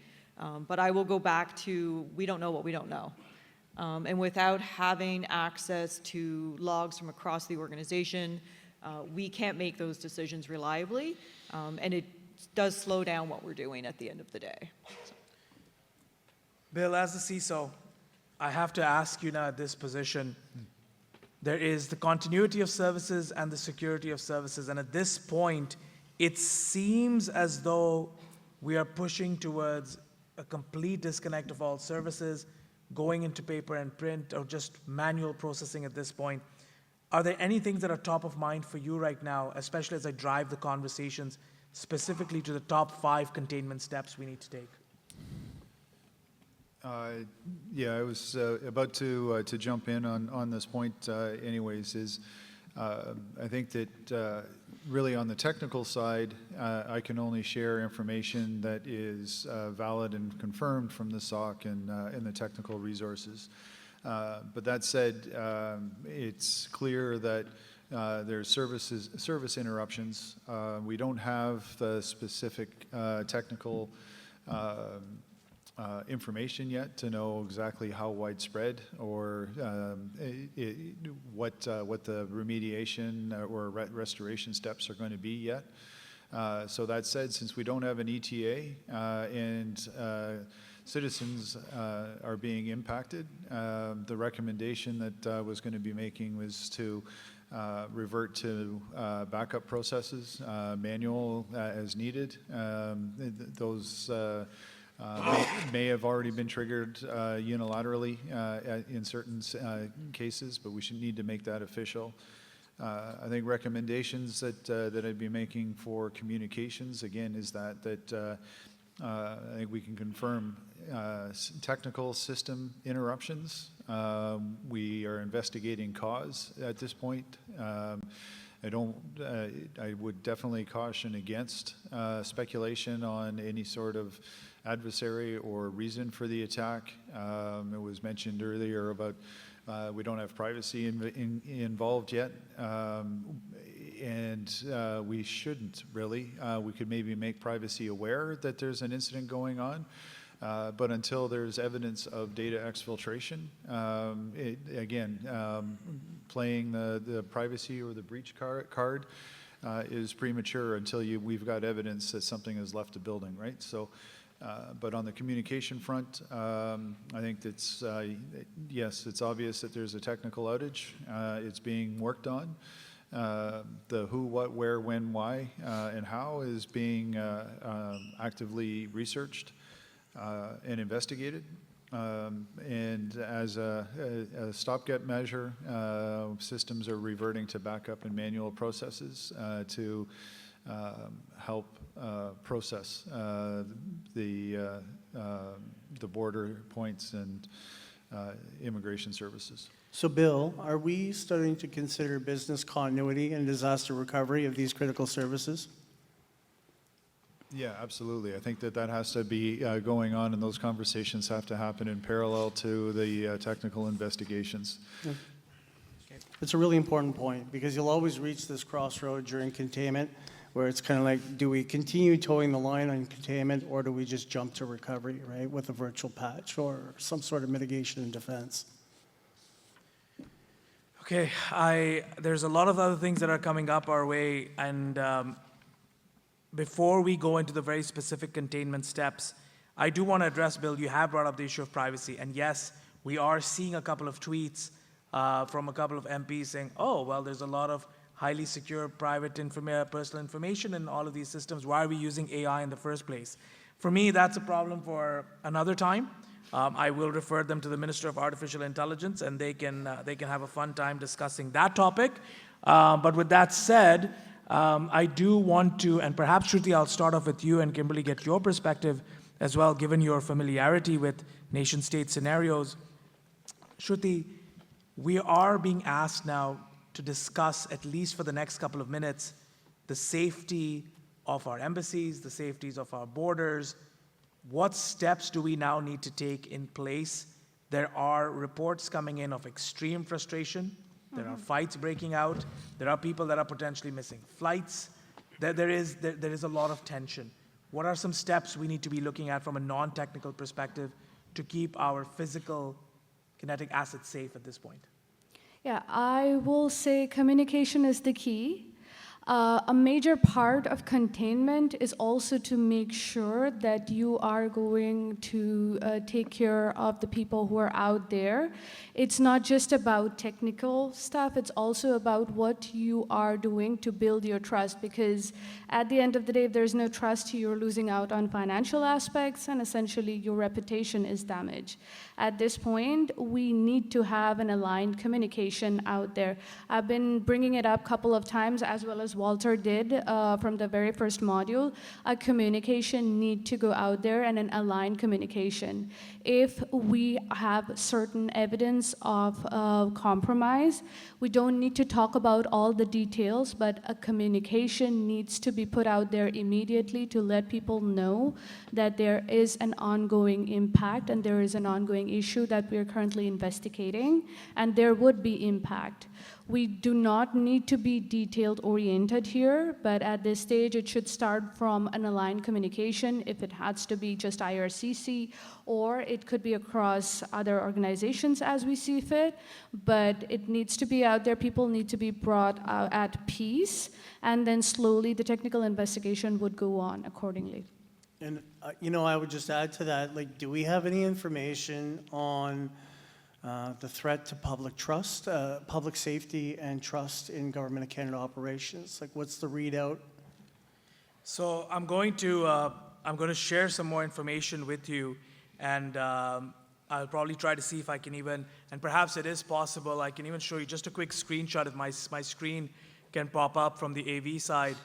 But I will go back to, we don't know what we don't know. And without having access to logs from across the organization, we can't make those decisions reliably, and it does slow down what we're doing at the end of the day. Bill, as the CISO, I have to ask you now at this position, there is the continuity of services and the security of services, and at this point, it seems as though we are pushing towards a complete disconnect of all services, going into paper and print, or just manual processing at this point. Are there any things that are top of mind for you right now, especially as I drive the conversations specifically to the top 5 containment steps we need to take? Yeah, I was about to jump in on this point anyways, is I think that really on the technical side, I can only share information that is valid and confirmed from the SOC and the technical resources. But that said, it's clear that there's service interruptions. We don't have the specific technical information yet to know exactly how widespread or what the remediation or restoration steps are going to be yet. So that said, since we don't have an ETA and citizens are being impacted, the recommendation that I was going to be making was to revert to backup processes, manual as needed. Those may have already been triggered unilaterally in certain cases, but we should need to make that official. I think recommendations that I'd be making for communications, again, is that I think we can confirm technical system interruptions. We are investigating cause at this point. I would definitely caution against speculation on any sort of adversary or reason for the attack. It was mentioned earlier about we don't have privacy involved yet. and we shouldn't really. We could maybe make privacy aware that there's an incident going on, but until there's evidence of data exfiltration, playing the privacy or the breach card is premature until we've got evidence that something has left the building, right? So, but on the communication front, I think that's, yes, it's obvious that there's a technical outage. It's being worked on. The who, what, where, when, why, and how is being actively researched and investigated. And as a stopgap measure, systems are reverting to backup and manual processes to help process the border points and immigration services. So Bill, are we starting to consider business continuity and disaster recovery of these critical services? Yeah, absolutely. I think that has to be going on, and those conversations have to happen in parallel to the technical investigations. Yeah. It's a really important point, because you'll always reach this crossroad during containment where it's kind of like, do we continue towing the line on containment, or do we just jump to recovery, right, with a virtual patch or some sort of mitigation and defense? Okay, there's a lot of other things that are coming up our way, and before we go into the very specific containment steps, I do want to address, Bill, you have brought up the issue of privacy, and yes, we are seeing a couple of tweets from a couple of MPs saying, oh, well, there's a lot of highly secure private personal information in all of these systems. Why are we using AI in the first place? For me, that's a problem for another time. I will refer them to the Minister of Artificial Intelligence, and they can have a fun time discussing that topic. But with that said, I do want to, and perhaps Shruti, I'll start off with you and Kimberly, get your perspective as well, given your familiarity with nation-state scenarios. Shruti, we are being asked now to discuss, at least for the next couple of minutes, the safety of our embassies, the safeties of our borders. What steps do we now need to take in place? There are reports coming in of extreme frustration. There are fights breaking out. There are people that are potentially missing flights. There is a lot of tension. What are some steps we need to be looking at from a non-technical perspective to keep our physical kinetic assets safe at this point? Yeah, I will say communication is the key. A major part of containment is also to make sure that you are going to take care of the people who are out there. It's not just about technical stuff, it's also about what you are doing to build your trust, because at the end of the day, if there's no trust, you're losing out on financial aspects, and essentially your reputation is damaged. At this point, we need to have an aligned communication out there. I've been bringing it up a couple of times, as well as Walter did from the very first module. A communication need to go out there, and an aligned communication. If we have certain evidence of compromise, we don't need to talk about all the details, but a communication needs to be put out there immediately to let people know that there is an ongoing impact and there is an ongoing issue that we are currently investigating, and there would be impact. We do not need to be detailed oriented here, but at this stage it should start from an aligned communication, if it has to be just IRCC, or it could be across other organizations as we see fit, but it needs to be out there. People need to be brought out at peace, and then slowly the technical investigation would go on accordingly. And, I would just add to that, like, do we have any information on the threat to public trust, public safety and trust in Government of Canada operations? Like, what's the readout? So I'm going to share some more information with you, and I'll probably try to see if I can even, and perhaps it is possible, I can even show you just a quick screenshot if my screen can pop up from the AV side.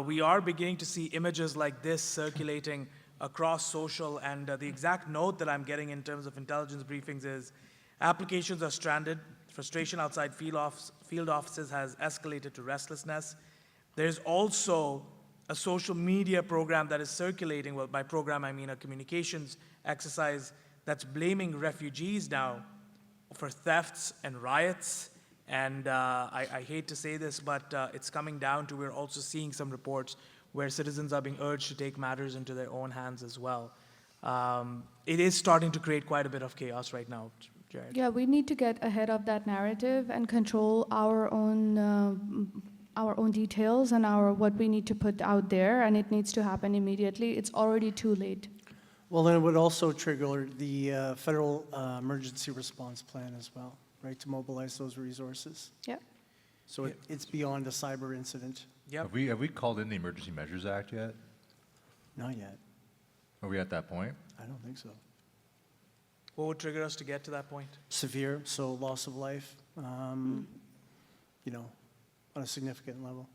We are beginning to see images like this circulating across social, and the exact note that I'm getting in terms of intelligence briefings is applications are stranded, frustration outside field offices has escalated to restlessness. There's also a social media program that is circulating, well, by program I mean a communications exercise that's blaming refugees now for thefts and riots. And I hate to say this, but it's coming down to we're also seeing some reports where citizens are being urged to take matters into their own hands as well. It is starting to create quite a bit of chaos right now, Jared. Yeah, we need to get ahead of that narrative and control our own details and what we need to put out there, and it needs to happen immediately. It's already too late. Well, then it would also trigger the federal emergency response plan as well, right, to mobilize those resources. Yeah. So it's beyond a cyber incident. Yep. Have we called in the Emergency Measures Act yet? Not yet. Are we at that point? I don't think so. What would trigger us to get to that point? Severe, so loss of life, you know, on a significant level.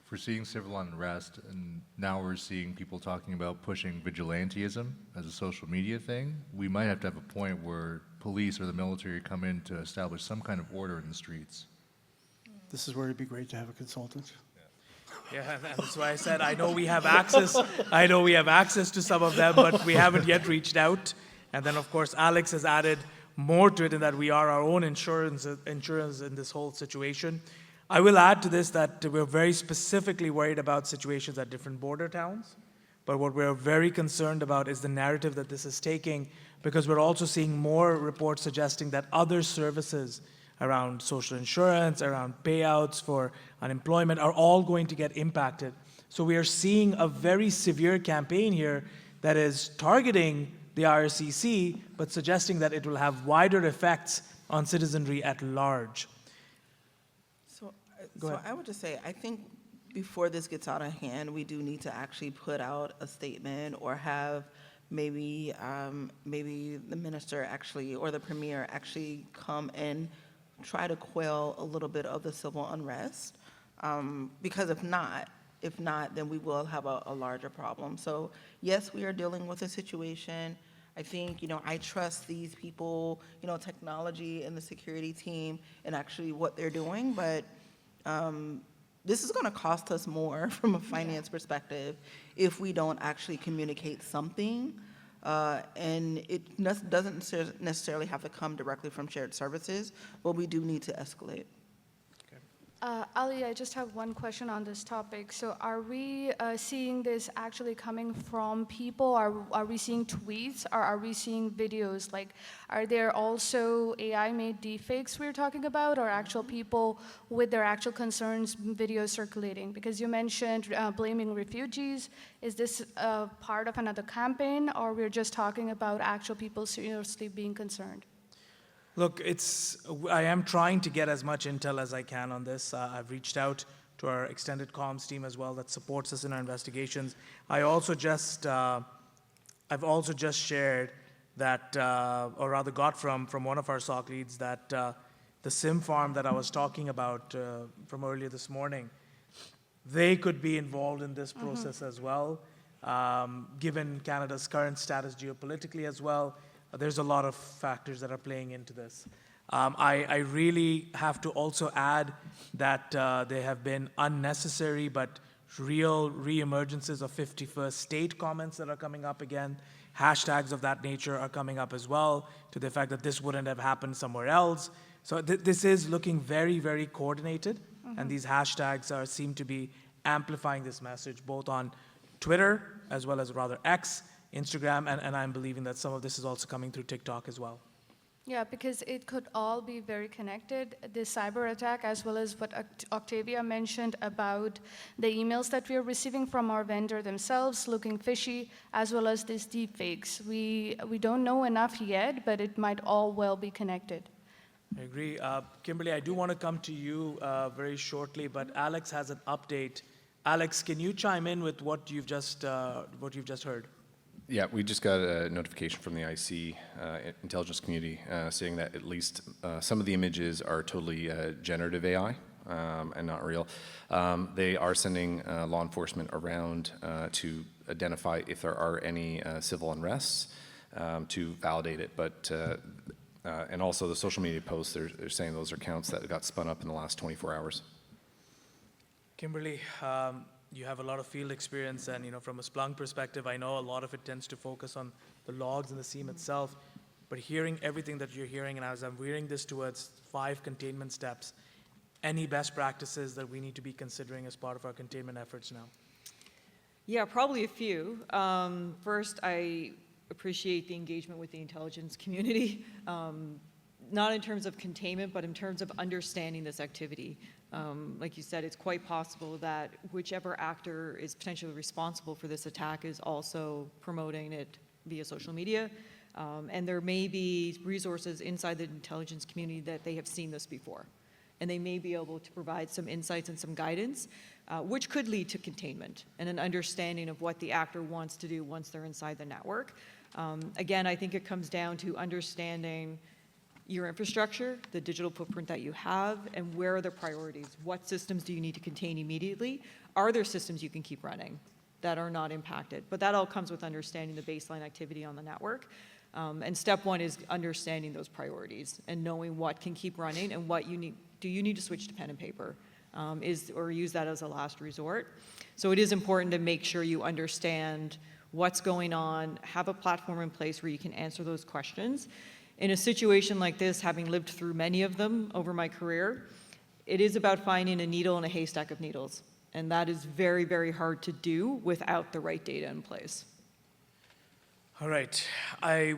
If we're seeing civil unrest, and now we're seeing people talking about pushing vigilantism as a social media thing, we might have to have a point where police or the military come in to establish some kind of order in the streets. This is where it'd be great to have a consultant. Yeah, that's why I said I know we have access. I know we have access to some of them, but we haven't yet reached out. And then, of course, Alex has added more to it in that we are our own insurance in this whole situation. I will add to this that we're very specifically worried about situations at different border towns. But what we're very concerned about is the narrative that this is taking, because we're also seeing more reports suggesting that other services around social insurance, around payouts for unemployment are all going to get impacted. So we are seeing a very severe campaign here that is targeting the IRCC, but suggesting that it will have wider effects on citizenry at large. So, Go ahead. I would just say, I think before this gets out of hand, we do need to actually put out a statement or have maybe the minister actually or the premier actually come and try to quell a little bit of the civil unrest, because if not, then we will have a larger problem. So yes, we are dealing with a situation. I think, I trust these people, technology and the security team and actually what they're doing, but this is going to cost us more from a finance perspective if we don't actually communicate something. And it doesn't necessarily have to come directly from shared services, but we do need to escalate. Ali, I just have one question on this topic. So are we seeing this actually coming from people? Are we seeing tweets, or are we seeing videos? Like, are there also AI-made deepfakes we're talking about, or actual people with their actual concerns, videos circulating? Because you mentioned blaming refugees. Is this part of another campaign, or we're just talking about actual people seriously being concerned? Look, I am trying to get as much intel as I can on this. I've reached out to our extended comms team as well that supports us in our investigations. I've also just shared that, or rather got from one of our SOC leads, that the SIM farm that I was talking about from earlier this morning, they could be involved in this process as well, given Canada's current status geopolitically as well. There's a lot of factors that are playing into this. I really have to also add that there have been unnecessary but real reemergences of 51st state comments that are coming up again. Hashtags of that nature are coming up as well, to the fact that this wouldn't have happened somewhere else. So this is looking very, very coordinated, and these hashtags seem to be amplifying this message, both on Twitter, as well as rather X, Instagram, and I'm believing that some of this is also coming through TikTok as well. Yeah, because it could all be very connected. This cyber attack, as well as what Octavia mentioned about the emails that we are receiving from our vendor themselves looking fishy, as well as these deepfakes. We don't know enough yet, but it might all well be connected. I agree. Kimberly, I do want to come to you very shortly, but Alex has an update. Alex, can you chime in with what you've just heard? Yeah, we just got a notification from the IC intelligence community saying that at least some of the images are totally generative AI and not real. They are sending law enforcement around to identify if there are any civil unrests to validate it. But and also the social media posts, they're saying those are accounts that got spun up in the last 24 hours. Kimberly, you have a lot of field experience, and from a Splunk perspective, I know a lot of it tends to focus on the logs and the SIEM itself. but hearing everything that you're hearing, and as I'm veering this towards 5 containment steps, any best practices that we need to be considering as part of our containment efforts now? Yeah, probably a few. First, I appreciate the engagement with the intelligence community, not in terms of containment, but in terms of understanding this activity. Like you said, it's quite possible that whichever actor is potentially responsible for this attack is also promoting it via social media. And there may be resources inside the intelligence community that they have seen this before. And they may be able to provide some insights and some guidance, which could lead to containment and an understanding of what the actor wants to do once they're inside the network. Again, I think it comes down to understanding your infrastructure, the digital footprint that you have, and where are the priorities? What systems do you need to contain immediately? Are there systems you can keep running that are not impacted? But that all comes with understanding the baseline activity on the network. And step 1 is understanding those priorities and knowing what can keep running and what you need. Do you need to switch to pen and paper or use that as a last resort? So it is important to make sure you understand what's going on, have a platform in place where you can answer those questions. In a situation like this, having lived through many of them over my career, it is about finding a needle in a haystack of needles. And that is very, very hard to do without the right data in place. All right,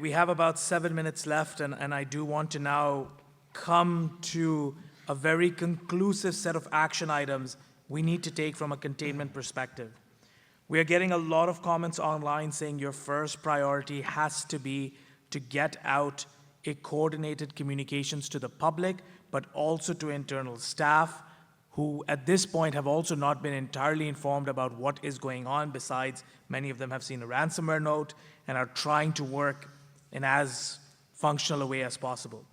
we have about 7 minutes left, and I do want to now come to a very conclusive set of action items we need to take from a containment perspective. We are getting a lot of comments online saying your first priority has to be to get out a coordinated communications to the public, but also to internal staff who at this point have also not been entirely informed about what is going on. Besides, many of them have seen a ransomware note and are trying to work in as functional a way as possible.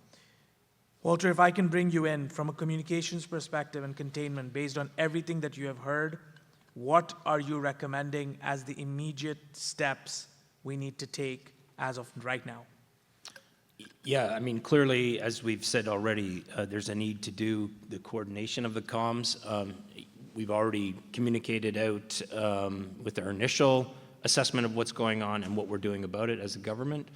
Walter, if I can bring you in from a communications perspective and containment, based on everything that you have heard, what are you recommending as the immediate steps we need to take as of right now? Yeah, I mean, clearly, as we've said already, there's a need to do the coordination of the comms. We've already communicated out with our initial assessment of what's going on and what we're doing about it as a government,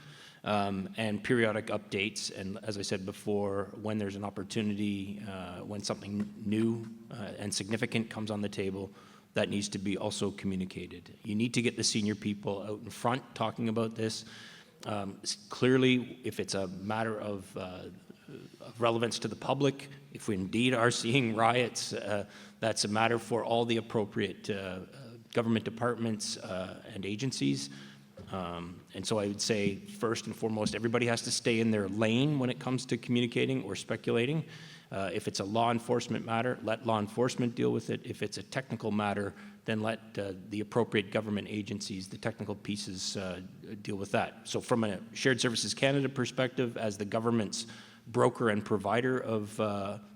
and periodic updates. And as I said before, when there's an opportunity, when something new and significant comes on the table, that needs to be also communicated. You need to get the senior people out in front talking about this. Clearly, if it's a matter of relevance to the public, if we indeed are seeing riots, that's a matter for all the appropriate government departments and agencies. And so I would say, first and foremost, everybody has to stay in their lane when it comes to communicating or speculating. If it's a law enforcement matter, let law enforcement deal with it. If it's a technical matter, then let the appropriate government agencies, the technical pieces, deal with that. So from a Shared Services Canada perspective, as the government's broker and provider of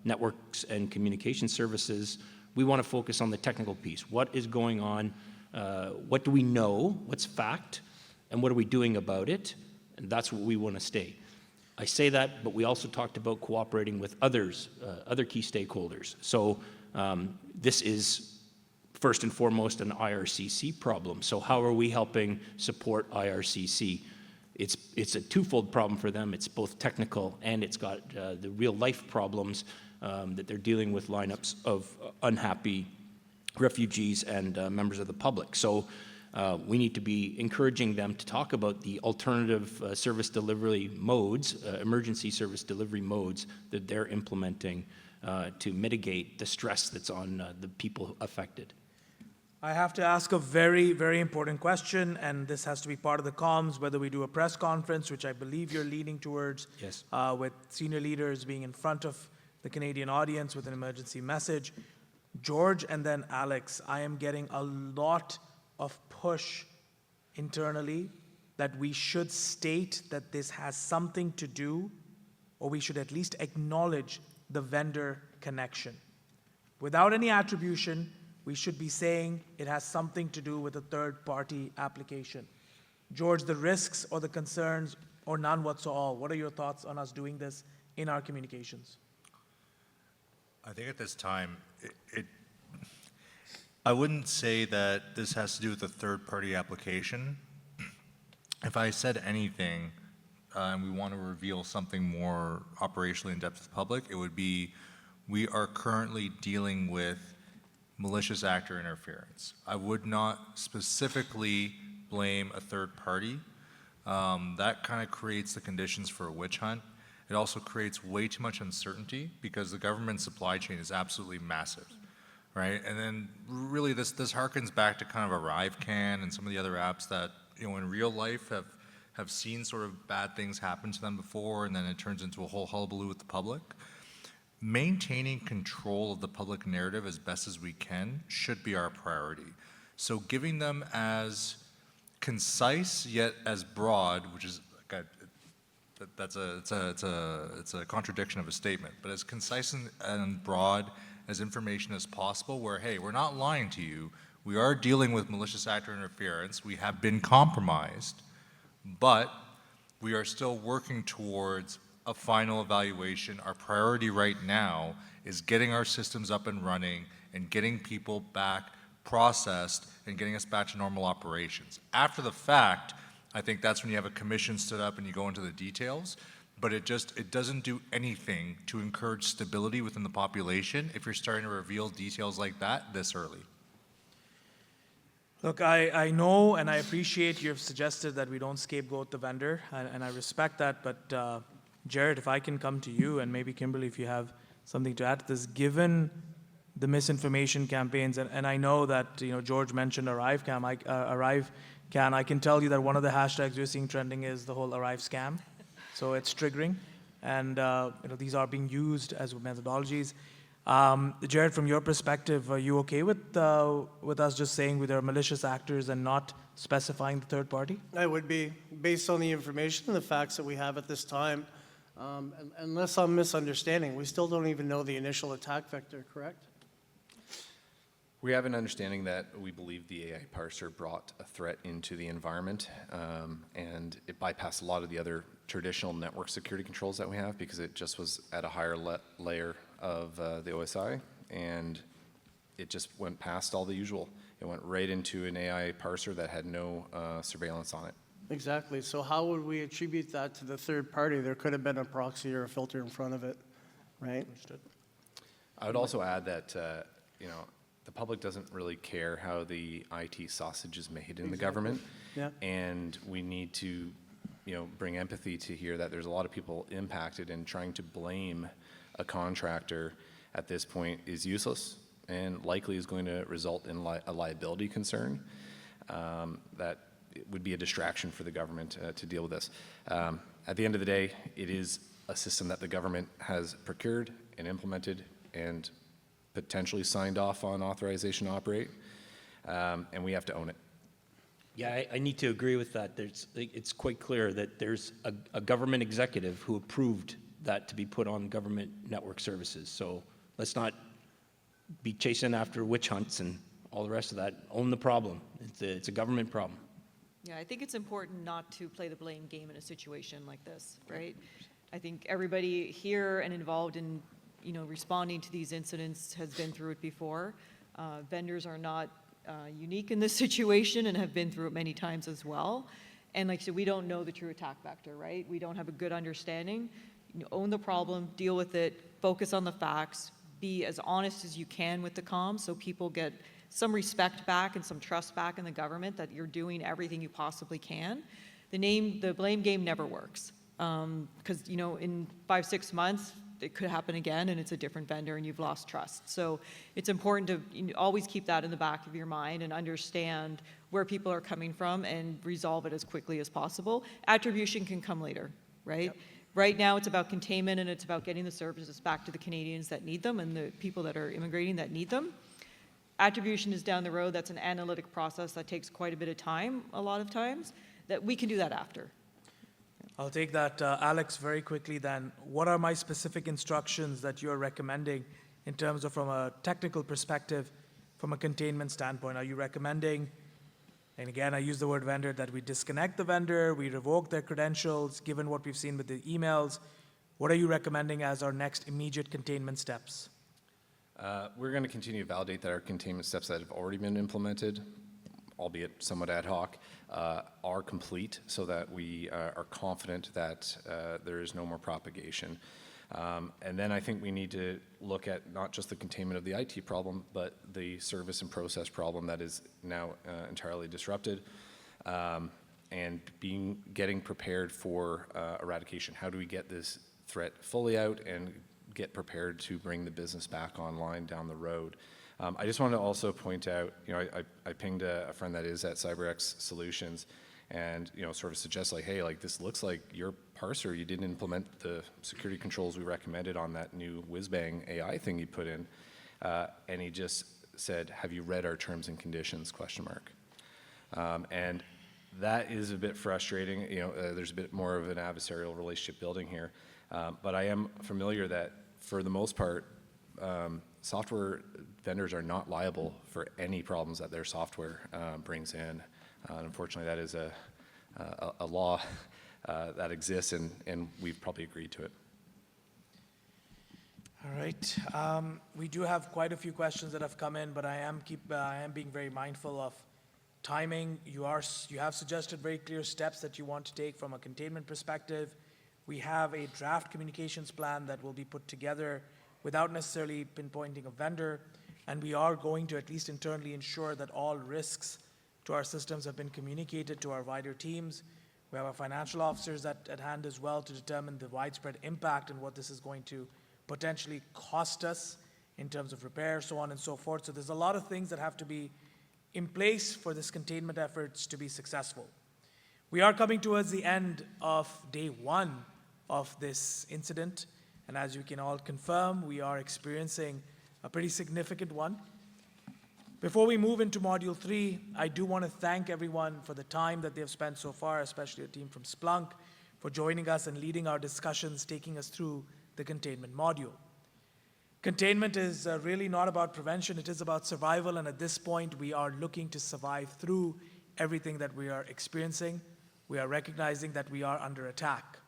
networks and communication services, we want to focus on the technical piece. What is going on? What do we know? What's fact? And what are we doing about it? And that's what we want to stay. I say that, but we also talked about cooperating with others, other key stakeholders. So this is first and foremost an IRCC problem. So how are we helping support IRCC? It's a twofold problem for them. It's both technical and it's got the real life problems that they're dealing with, lineups of unhappy refugees and members of the public. So we need to be encouraging them to talk about the alternative service delivery modes, emergency service delivery modes that they're implementing to mitigate the stress that's on the people affected. I have to ask a very, very important question, and this has to be part of the comms, whether we do a press conference, which I believe you're leaning towards, Yes. With senior leaders being in front of the Canadian audience with an emergency message. George and then Alex, I am getting a lot of push internally that we should state that this has something to do, or we should at least acknowledge the vendor connection. Without any attribution, we should be saying it has something to do with a third-party application. George, the risks or the concerns, or none whatsoever, what are your thoughts on us doing this in our communications? I think at this time, I wouldn't say that this has to do with a third-party application. If I said anything, and we want to reveal something more operationally in depth to the public, it would be, we are currently dealing with malicious actor interference. I would not specifically blame a third party. That kind of creates the conditions for a witch hunt. It also creates way too much uncertainty because the government supply chain is absolutely massive, right? And then really this harkens back to kind of ArriveCan and some of the other apps that, you know, in real life have seen sort of bad things happen to them before, and then it turns into a whole hullabaloo with the public. Maintaining control of the public narrative as best as we can should be our priority. So giving them as concise yet as broad, which is like it's a contradiction of a statement, but as concise and broad as information as possible, where, hey, we're not lying to you, we are dealing with malicious actor interference, we have been compromised, but we are still working towards a final evaluation. Our priority right now is getting our systems up and running and getting people back processed and getting us back to normal operations. After the fact, I think that's when you have a commission stood up and you go into the details, but it doesn't do anything to encourage stability within the population if you're starting to reveal details like that this early. Look, I know and I appreciate you've suggested that we don't scapegoat the vendor, and I respect that, but Jared, if I can come to you, and maybe Kimberly, if you have something to add to this, given the misinformation campaigns, and I know that, you know, George mentioned ArriveCan, I can tell you that one of the hashtags we're seeing trending is the whole Arrive scam, so it's triggering, and you know, these are being used as methodologies. Jared, from your perspective, are you okay with us just saying there are malicious actors and not specifying the third party? I would be, based on the information and the facts that we have at this time. Unless I'm misunderstanding, we still don't even know the initial attack vector, correct? We have an understanding that we believe the AI parser brought a threat into the environment, and it bypassed a lot of the other traditional network security controls that we have because it just was at a higher layer of the OSI, and it just went past all the usual. It went right into an AI parser that had no surveillance on it. Exactly. So how would we attribute that to the third party? There could have been a proxy or a filter in front of it, right? Understood. I would also add that you know, the public doesn't really care how the IT sausage is made in the government, Yeah. and we need to, you know, bring empathy to hear that there's a lot of people impacted, and trying to blame a contractor at this point is useless and likely is going to result in a liability concern that it would be a distraction for the government to deal with this. At the end of the day, it is a system that the government has procured and implemented and potentially signed off on authorization to operate, and we have to own it. Yeah, I need to agree with that. It's quite clear that there's a government executive who approved that to be put on government network services. So let's not be chasing after witch hunts and all the rest of that. Own the problem. It's a government problem. Yeah, I think it's important not to play the blame game in a situation like this, right? I think everybody here and involved in, you know, responding to these incidents has been through it before. Vendors are not unique in this situation and have been through it many times as well. And like I said, we don't know the true attack vector, right? We don't have a good understanding. You know, own the problem, deal with it, focus on the facts, be as honest as you can with the comms so people get some respect back and some trust back in the government that you're doing everything you possibly can. The blame game never works. Because, you know, in 5-6 months, it could happen again and it's a different vendor and you've lost trust. So it's important to always keep that in the back of your mind and understand where people are coming from and resolve it as quickly as possible. Attribution can come later, right? Yep. Right now it's about containment and it's about getting the services back to the Canadians that need them and the people that are immigrating that need them. Attribution is down the road. That's an analytic process that takes quite a bit of time, a lot of times, that we can do that after. I'll take that. Alex, very quickly then, what are my specific instructions that you're recommending in terms of from a technical perspective, from a containment standpoint? Are you recommending, and again, I use the word vendor, that we disconnect the vendor, we revoke their credentials, given what we've seen with the emails? What are you recommending as our next immediate containment steps? We're going to continue to validate that our containment steps that have already been implemented albeit somewhat ad hoc, are complete so that we are confident that there is no more propagation. And then I think we need to look at not just the containment of the IT problem, but the service and process problem that is now entirely disrupted, and getting prepared for eradication. How do we get this threat fully out and get prepared to bring the business back online down the road? I just want to also point out, I pinged a friend that is at CyberX Solutions, and sort of suggest like, hey, like this looks like your parser, you didn't implement the security controls we recommended on that new whiz-bang AI thing you put in. And he just said, have you read our terms and conditions, ? And that is a bit frustrating. There's a bit more of an adversarial relationship building here. But I am familiar that for the most part, software vendors are not liable for any problems that their software brings in. Unfortunately, that is a law that exists, and we've probably agreed to it. All right. We do have quite a few questions that have come in, but I am being very mindful of timing. You have suggested very clear steps that you want to take from a containment perspective. We have a draft communications plan that will be put together without necessarily pinpointing a vendor, and we are going to, at least internally, ensure that all risks to our systems have been communicated to our wider teams. We have our financial officers at hand as well to determine the widespread impact and what this is going to potentially cost us in terms of repair, so on and so forth. So there's a lot of things that have to be in place for this containment efforts to be successful. We are coming towards the end of day 1 of this incident, and as you can all confirm, we are experiencing a pretty significant one. Before we move into Module 3, I do want to thank everyone for the time that they have spent so far, especially the team from Splunk, for joining us and leading our discussions, taking us through the containment module. Containment is really not about prevention, it is about survival, and at this point, we are looking to survive through everything that we are experiencing. We are recognizing that we are under attack.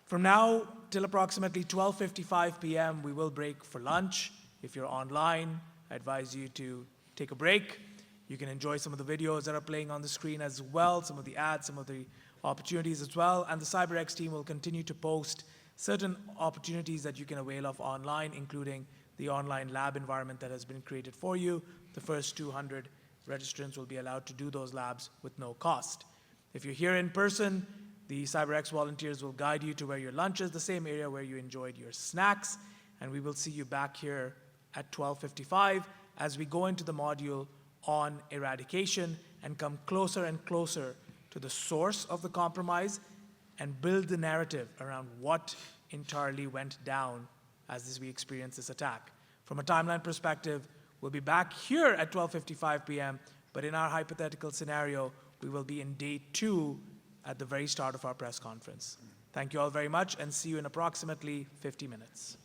From now till approximately 12:55 p.m., we will break for lunch. If you're online, I advise you to take a break. You can enjoy some of the videos that are playing on the screen as well, some of the ads, some of the opportunities as well, and the CyberX team will continue to post certain opportunities that you can avail of online, including the online lab environment that has been created for you. The first 200 registrants will be allowed to do those labs with no cost. If you're here in person, the CyberX volunteers will guide you to where your lunch is, the same area where you enjoyed your snacks, and we will see you back here at 12:55 as we go into the module on eradication and come closer and closer to the source of the compromise and build the narrative around what entirely went down as we experience this attack. From a timeline perspective, we'll be back here at 12:55 p.m., but in our hypothetical scenario, we will be in day 2 at the very start of our press conference. Thank you all very much, and see you in approximately 50 minutes.